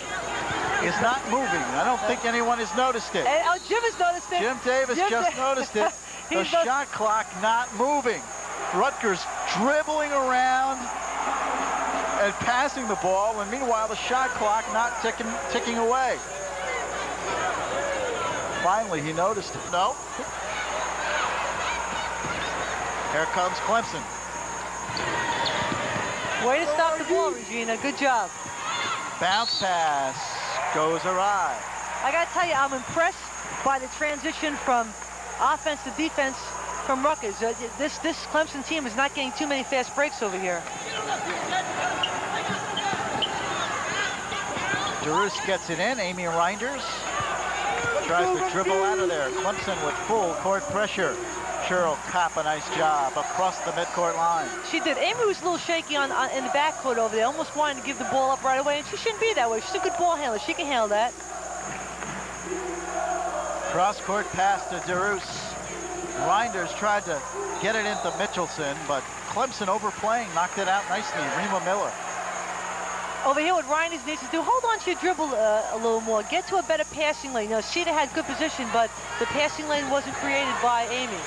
is not moving. I don't think anyone has noticed it. And, Jim has noticed it. Jim Davis just noticed it. The shot clock not moving. Rutgers dribbling around and passing the ball, and meanwhile the shot clock not ticking away. Finally, he noticed it. No. Here comes Clemson. Way to stop the ball, Regina. Good job. Bounce pass goes awry. I got to tell you, I'm impressed by the transition from offense to defense from Rutgers. This Clemson team is not getting too many fast breaks over here. DeRoos gets it in. Amy Reinders tries to dribble out of there. Clemson with full court pressure. Cheryl Kopp, a nice job across the midcourt line. She did. Amy was a little shaky in the backcourt over there, almost wanting to give the ball up right away, and she shouldn't be that way. She's a good ball handler. She can handle that. Cross-court pass to DeRoos. Reinders tried to get it into Mitchelson, but Clemson overplaying, knocked it out nicely. Rima Miller. Over here, what Reinders needs to do, hold on to your dribble a little more. Get to a better passing lane. Now, Sheeta had good position, but the passing lane wasn't created by Amy.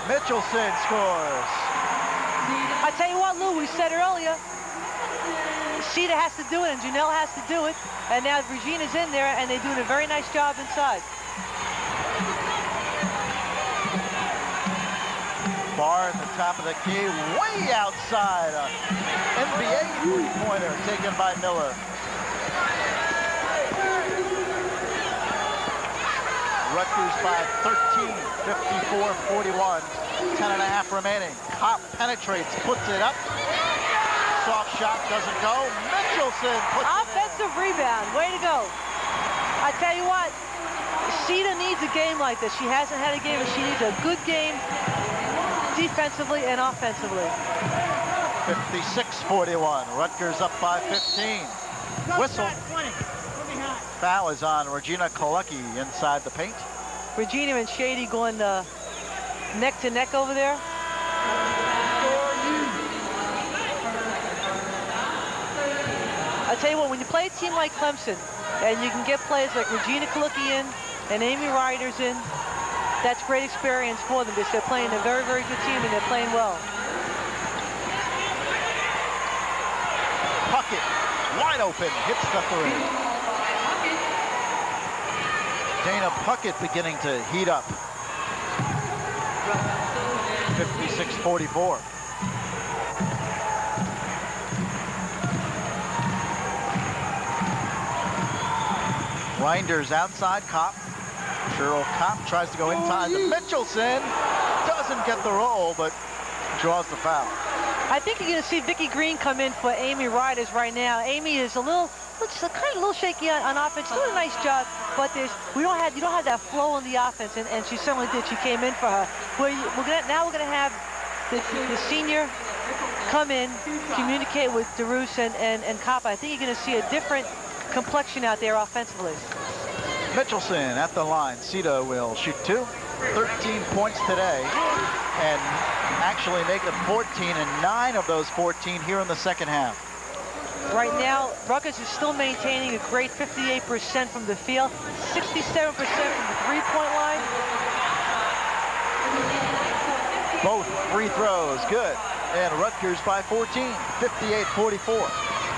Mitchelson scores. I tell you what, Lou, we said earlier, Sheeta has to do it, and Janelle has to do it. And now Regina's in there, and they're doing a very nice job inside. Barr at the top of the key, way outside. NBA three-pointer taken by Miller. Rutgers by 13, 54-41. 10.5 remaining. Kopp penetrates, puts it up. Soft shot doesn't go. Mitchelson puts Offensive rebound, way to go. I tell you what, Sheeta needs a game like this. She hasn't had a game, and she needs a good game defensively and offensively. 56-41. Rutgers up by 15. Whistle. Foul is on Regina Kalucky inside the paint. Regina and Shady going neck to neck over there. I tell you what, when you play a team like Clemson, and you can get players like Regina Kalucky in and Amy Reinders in, that's great experience for them because they're playing a very, very good team and they're playing well. Puckett, wide open, hits the three. Dana Puckett beginning to heat up. 56-44. Reinders outside, Kopp. Cheryl Kopp tries to go inside to Mitchelson. Doesn't get the roll, but draws the foul. I think you're going to see Vicki Green come in for Amy Riders right now. Amy is a little shaky on offense. Doing a nice job, but you don't have that flow on the offense, and she certainly did. She came in for her. Now we're gonna have the senior come in, communicate with DeRoos and Kappa. I think you're gonna see a different complexion out there offensively. Mitchelson at the line. Cito will shoot 2. 13 points today, and actually make it 14, and 9 of those 14 here in the second half. Right now, Rutgers is still maintaining a great 58% from the field, 67% from the three-point line. Both free throws good, and Rutgers by 14, 58-44.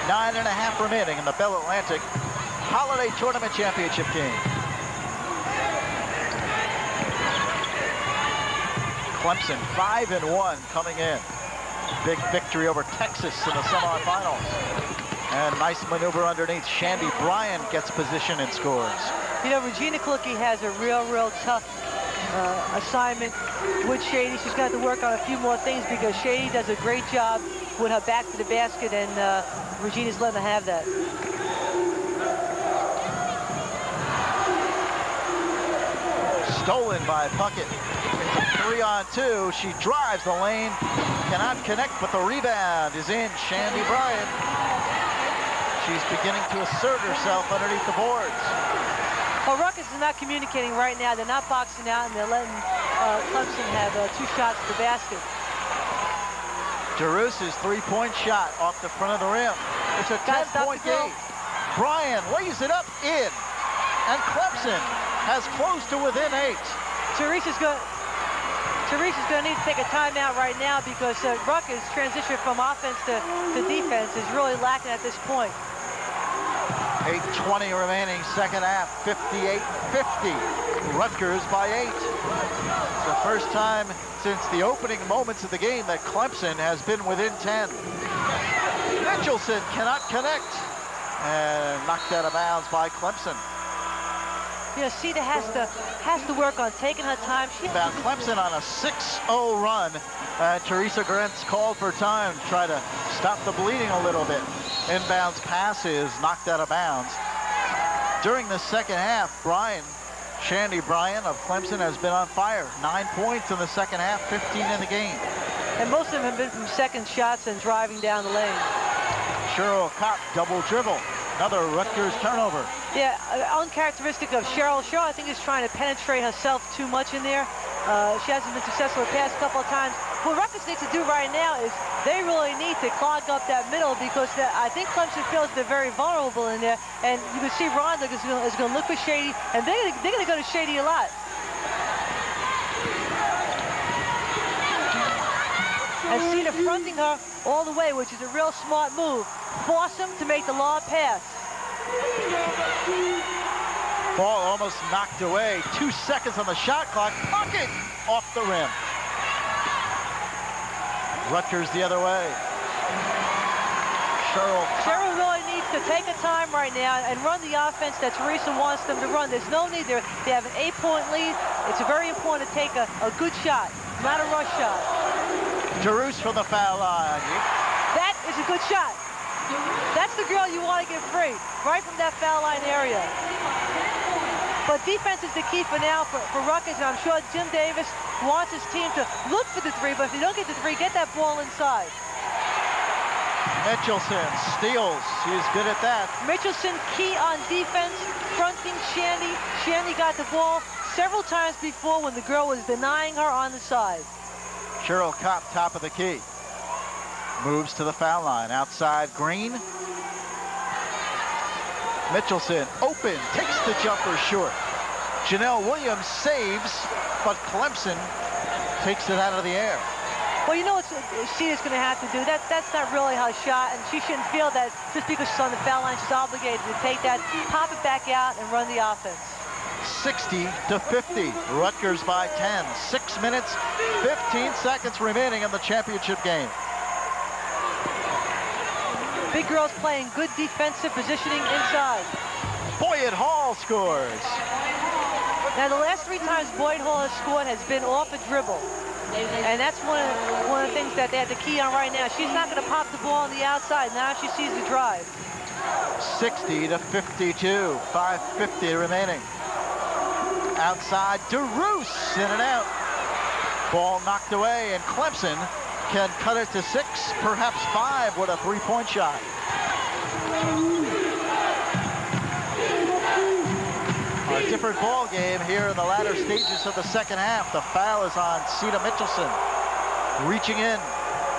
9.5 remaining in the Bell Atlantic Holiday Tournament Championship game. Clemson 5-1 coming in. Big victory over Texas in the semifinals. And nice maneuver underneath. Shandy Bryan gets position and scores. You know, Regina Klucke has a real tough assignment with Shady. She's got to work on a few more things because Shady does a great job with her back to the basket, and Regina's letting her have that. Stolen by Puckett. It's a 3-on-2. She drives the lane. Cannot connect, but the rebound is in. Shandy Bryan. She's beginning to assert herself underneath the boards. Well, Rutgers is not communicating right now. They're not boxing out, and they're letting Clemson have 2 shots at the basket. DeRoos' three-point shot off the front of the rim. It's a 10-point game. Bryan lays it up in, and Clemson has closed to within 8. Teresa's going to need to take a timeout right now because Rutgers' transition from offense to defense is really lacking at this point. 8:20 remaining, second half, 58-50. Rutgers by 8. It's the first time since the opening moments of the game that Clemson has been within 10. Mitchelson cannot connect, and knocked out of bounds by Clemson. You know, Cita has to work on taking her time. She found Clemson on a 6-0 run. Teresa Grant's called for time to try to stop the bleeding a little bit. Inbounds pass is knocked out of bounds. During the second half, Shandy Bryan of Clemson has been on fire. 9 points in the second half, 15 in the game. And most of them have been from second shots and driving down the lane. Cheryl Kopp, double dribble. Another Rutgers turnover. Yeah, uncharacteristic of Cheryl. Cheryl, I think, is trying to penetrate herself too much in there. She hasn't been successful the past couple of times. What Rutgers needs to do right now is they really need to clog up that middle because I think Clemson feels they're very vulnerable in there. And you can see Rhonda is going to look for Shady, and they're going to go to Shady a lot. And Cena fronting her all the way, which is a real smart move. Force him to make the lob pass. Ball almost knocked away. 2 seconds on the shot clock. Puckett off the rim. Rutgers the other way. Cheryl really needs to take a time right now and run the offense that Teresa wants them to run. There's no need there. They have an 8-point lead. It's very important to take a good shot, not a rush shot. DeRoos from the foul line. That is a good shot. That's the girl you want to get free, right from that foul line area. But defense is the key for now for Rutgers, and I'm sure Jim Davis wants his team to look for the 3, but if they don't get the 3, get that ball inside. Mitchelson steals. She's good at that. Mitchelson key on defense, fronting Shandy. Shandy got the ball several times before when the girl was denying her on the side. Cheryl Kopp, top of the key. Moves to the foul line. Outside, Green. Mitchelson, open, takes the jumper short. Janelle Williams saves, but Clemson takes it out of the air. Well, you know what Cita's going to have to do? That's not really her shot, and she shouldn't feel that just because she's on the foul line, she's obligated to take that, pop it back out, and run the offense. 60-50, Rutgers by 10. 6 minutes, 15 seconds remaining in the championship game. Big girls playing good defensive positioning inside. Boyd Hall scores. Now, the last 3 times Boyd Hall has scored has been off a dribble. And that's one of the things that they have to key on right now. She's not going to pop the ball on the outside. Now she sees the drive. 60-52, 5:50 remaining. Outside, DeRoos in and out. Ball knocked away, and Clemson can cut it to 6, perhaps 5 with a 3-point shot. A different ball game here in the latter stages of the second half. The foul is on Cedar Mitchelson, reaching in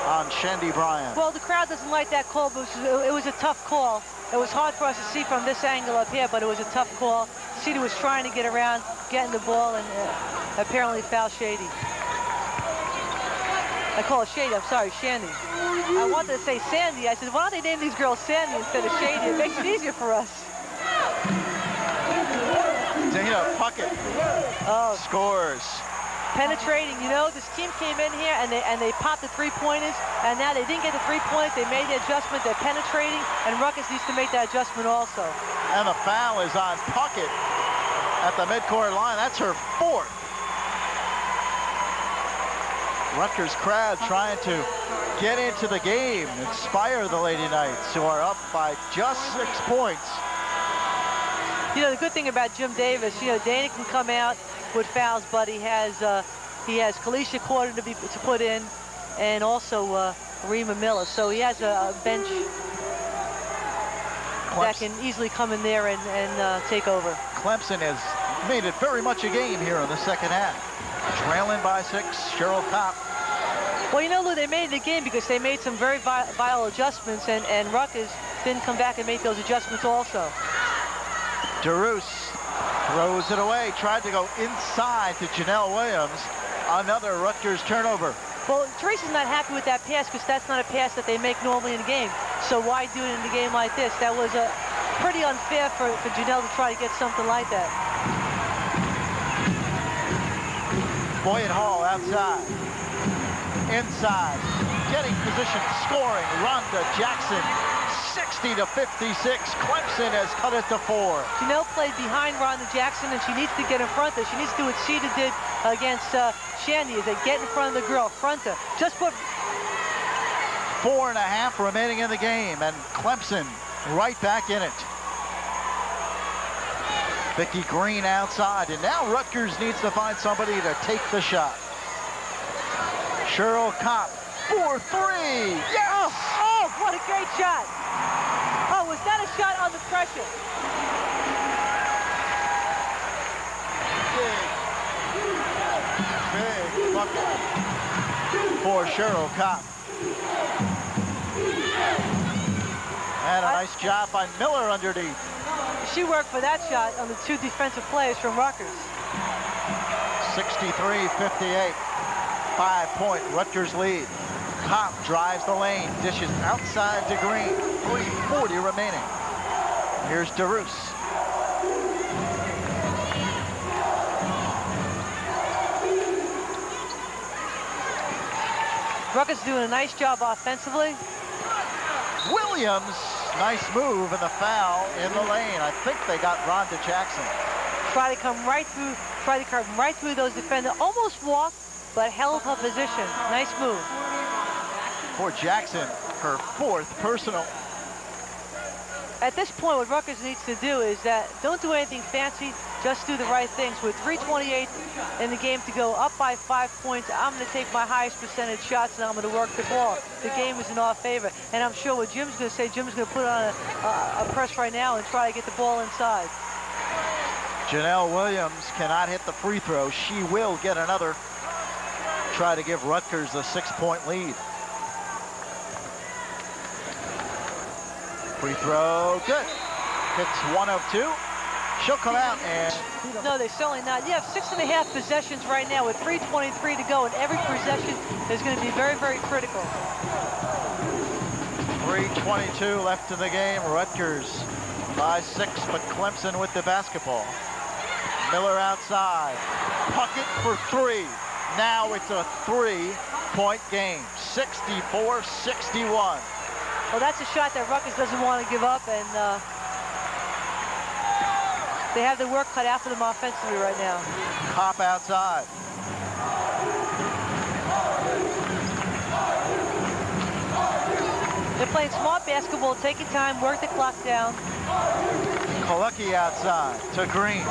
on Shandy Bryan. Well, the crowd doesn't like that call, but it was a tough call. It was hard for us to see from this angle up here, but it was a tough call. Cedar was trying to get around, getting the ball, and apparently foul Shady. I call it Shady, I'm sorry, Shandy. I wanted to say Sandy. I said, why don't they name these girls Sandy instead of Shady? It makes it easier for us. Dana Puckett scores. Penetrating, you know, this team came in here and they popped the three-pointers, and now they didn't get the three-pointers. They made the adjustment. They're penetrating, and Rutgers needs to make that adjustment also. And the foul is on Puckett at the midcourt line. That's her 4th. Rutgers crowd trying to get into the game, inspire the Lady Knights, who are up by just 6 points. You know, the good thing about Jim Davis, you know, Dana can come out with fouls, but he has Kalisha Corder to put in, and also Rima Miller. So he has a bench that can easily come in there and take over. Clemson has made it very much a game here in the second half. Trailing by 6, Cheryl Kopp. Well, you know, Lou, they made it a game because they made some very vital adjustments, and Rutgers didn't come back and make those adjustments also. DeRoos throws it away, tried to go inside to Janelle Williams. Another Rutgers turnover. Well, Teresa's not happy with that pass because that's not a pass that they make normally in a game. So why do it in a game like this? That was pretty unfair for Janelle to try to get something like that. Boyd Hall outside. Inside. Getting position, scoring. Rhonda Jackson. 60-56. Clemson has cut it to 4. Janelle played behind Rhonda Jackson, and she needs to get in front of her. She needs to do what Cedar did against Shandy, is they get in front of the girl, front her. Just put 4.5 remaining in the game, and Clemson right back in it. Vicki Green outside, and now Rutgers needs to find somebody to take the shot. Cheryl Kopp for 3. Yes! Oh, what a great shot. Oh, was that a shot under pressure? Big bucket for Cheryl Kopp. And a nice job by Miller underneath. She worked for that shot on the 2 defensive players from Rutgers. 63-58. 5-point Rutgers lead. Kopp drives the lane, dishes outside to Green. 3:40 remaining. Here's DeRoos. Rutgers doing a nice job offensively. Williams, nice move, and the foul in the lane. I think they got Rhonda Jackson. Try to come right through those defenders. Almost walked, but held her position. Nice move. For Jackson, her 4th personal. At this point, what Rutgers needs to do is that don't do anything fancy, just do the right things. With 3:28 in the game to go, up by 5 points, I'm going to take my highest percentage shots and I'm going to work the ball. The game is in our favor. And I'm sure what Jim's going to say, Jim's going to put on a press right now and try to get the ball inside. Janelle Williams cannot hit the free throw. She will get another. Try to give Rutgers a 6-point lead. Free throw, good. Hits 1 of 2. She'll come out and... No, they're certainly not. You have 6.5 possessions right now with 3:23 to go, and every possession is going to be very, very critical. 3:22 left in the game. Rutgers by 6, but Clemson with the basketball. Miller outside. Puckett for 3. Now it's a 3-point game. 64-61. Well, that's a shot that Rutgers doesn't want to give up, and they have the work cut out for them offensively right now. Kopp outside. They're playing smart basketball, taking time, work the clock down. Kalucky outside to Green.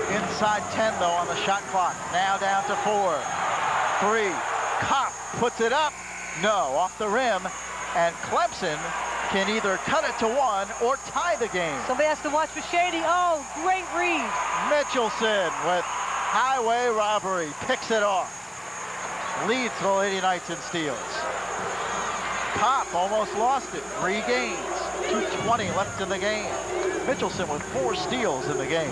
Inside 10 though on the shot clock. Now down to 4. 3. Kopp puts it up. No, off the rim. And Clemson can either cut it to 1 or tie the game. Somebody has to watch for Shady. Oh, great read. Mitchelson with highway robbery picks it off. Leads the Lady Knights in steals. Kopp almost lost it. Regains. 2:20 left in the game. Mitchelson with 4 steals in the game.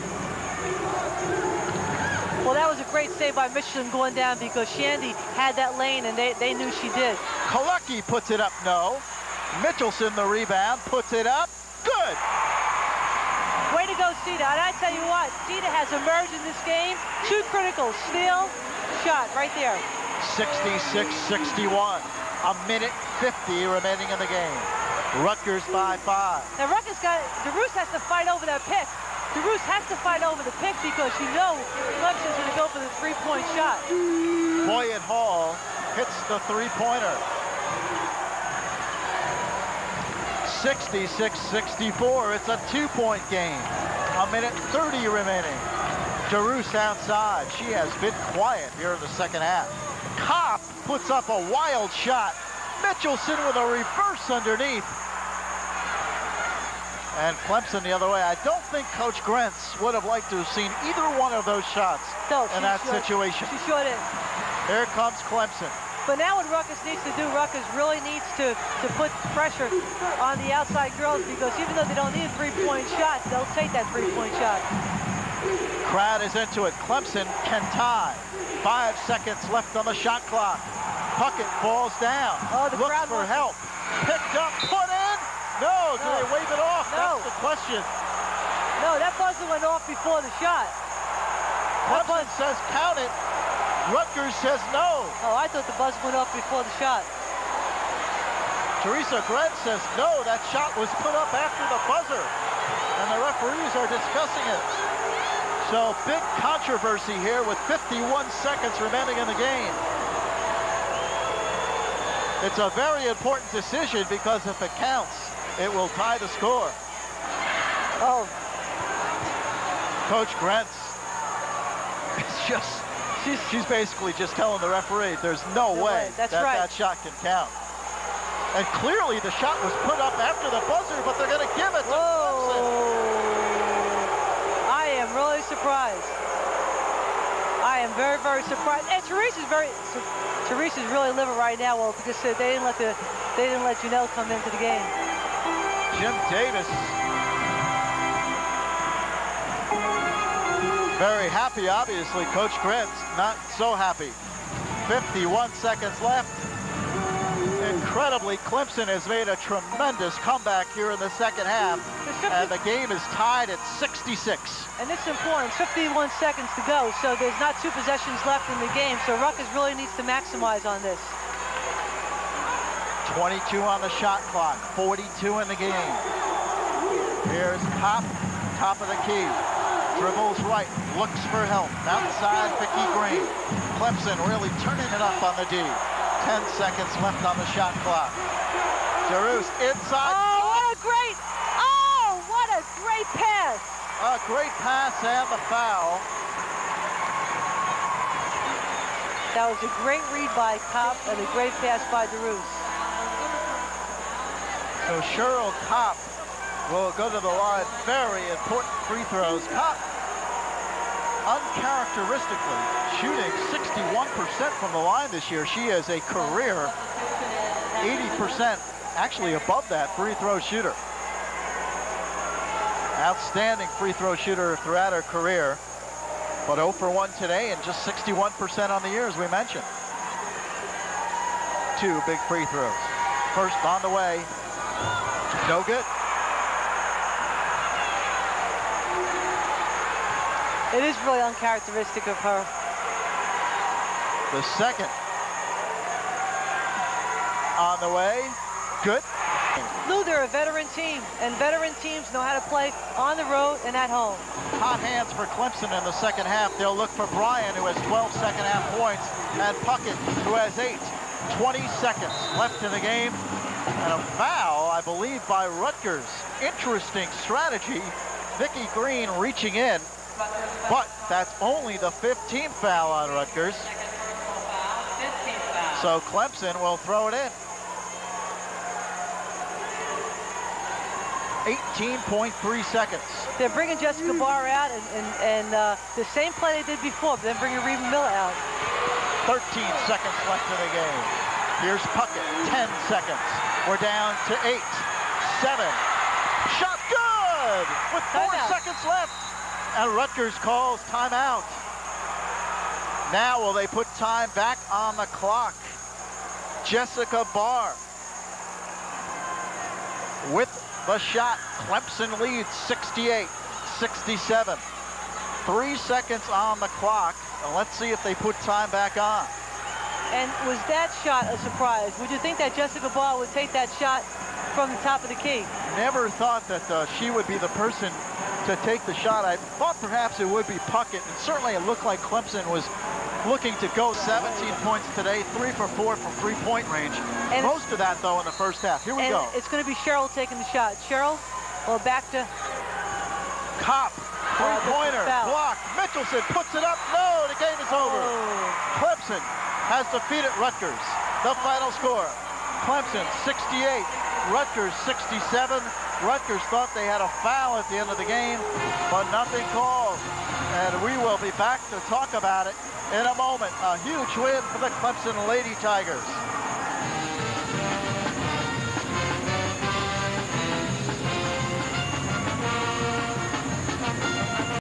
Well, that was a great save by Mitchelson going down because Shandy had that lane and they knew she did. Kalucky puts it up, no. Mitchelson the rebound, puts it up, good. Way to go, Cedar. And I tell you what, Cedar has emerged in this game. 2 critical, steal, shot right there. 66-61. A minute 50 remaining in the game. Rutgers by 5. Now Rutgers DeRoos has to fight over that pick. DeRoos has to fight over the pick because you know Clemson's going to go for the 3-point shot. Boyett Hall hits the 3-pointer. 66-64. It's a 2-point game. A minute 30 remaining. DeRoos outside. She has been quiet here in the second half. Kopp puts up a wild shot. Mitchelson with a reverse underneath. And Clemson the other way. I don't think Coach Grentz would have liked to have seen either one of those shots in that situation. She sure did. Here comes Clemson. But now what Rutgers needs to do, Rutgers really needs to put pressure on the outside girls because even though they don't need a 3-point shot, they'll take that 3-point shot. Crowd is into it. Clemson can tie. 5 seconds left on the shot clock. Puckett falls down. Oh, the looks crowd for help. Picked up, put in. No, do they wave it off? No. That's the question. No, that buzzer went off before the shot. Clemson says count it. Rutgers says no. Oh, I thought the buzzer went off before the shot. Teresa Grant says no, that shot was put up after the buzzer. And the referees are discussing it. So big controversy here with 51 seconds remaining in the game. It's a very important decision because if it counts, it will tie the score. Oh. Coach Grentz she's basically just telling the referee there's no way that shot can count. And clearly the shot was put up after the buzzer, but they're going to give it to Clemson. I am really surprised. I am very, very surprised. And Teresa's really living right now, well, because they didn't let Janelle come into the game. Jim Davis very happy, obviously. Coach Grentz not so happy. 51 seconds left. Incredibly, Clemson has made a tremendous comeback here in the second half, and the game is tied at 66. And it's important, 51 seconds to go, so there's not 2 possessions left in the game, so Rutgers really needs to maximize on this. 22 on the shot clock, 42 in the game. Here's Kopp, top of the key. Dribbles right, looks for help. Outside, Vicky Green. Clemson really turning it up on the D. 10 seconds left on the shot clock. DeRoos inside. Oh, what a great pass. A great pass and the foul. That was a great read by Kopp and a great pass by DeRoos. So Cheryl Kopp will go to the line. Very important free throws. Kopp, uncharacteristically, shooting 61% from the line this year. She is a career 80%, actually above that, free throw shooter. Outstanding free throw shooter throughout her career. But 0 for 1 today and just 61% on the year, as we mentioned. 2 big free throws. First on the way. No good. It is really uncharacteristic of her. The second on the way. Good. Lou, they're a veteran team, and veteran teams know how to play on the road and at home. Hot hands for Clemson in the second half. They'll look for Bryan, who has 12 second half points, and Puckett, who has 8. 20 seconds left in the game. And a foul, I believe, by Rutgers. Interesting strategy. Vicky Green reaching in, but that's only the 15th foul on Rutgers. So Clemson will throw it in. 18.3 seconds. They're bringing Jessica Barr out and the same play they did before, but then bringing Reba Miller out. 13 seconds left in the game. Here's Puckett, 10 seconds. We're down to 8, 7. Shot good! With 4 seconds left. And Rutgers calls timeout. Now will they put time back on the clock? Jessica Barr with the shot. Clemson leads 68-67. 3 seconds on the clock. And let's see if they put time back on. And was that shot a surprise? Would you think that Jessica Barr would take that shot from the top of the key? Never thought that she would be the person to take the shot. I thought perhaps it would be Puckett, and certainly it looked like Clemson was looking to go 17 points today, 3 for 4 from three-point range. And most of that, though, in the first half. Here we go. It's going to be Cheryl taking the shot. Cheryl, well, back to Kopp. Three-pointer, blocked. Mitchelson puts it up. No, the game is over. Clemson has defeated Rutgers. The final score, Clemson 68, Rutgers 67. Rutgers thought they had a foul at the end of the game, but nothing called. And we will be back to talk about it in a moment. A huge win for the Clemson Lady Tigers.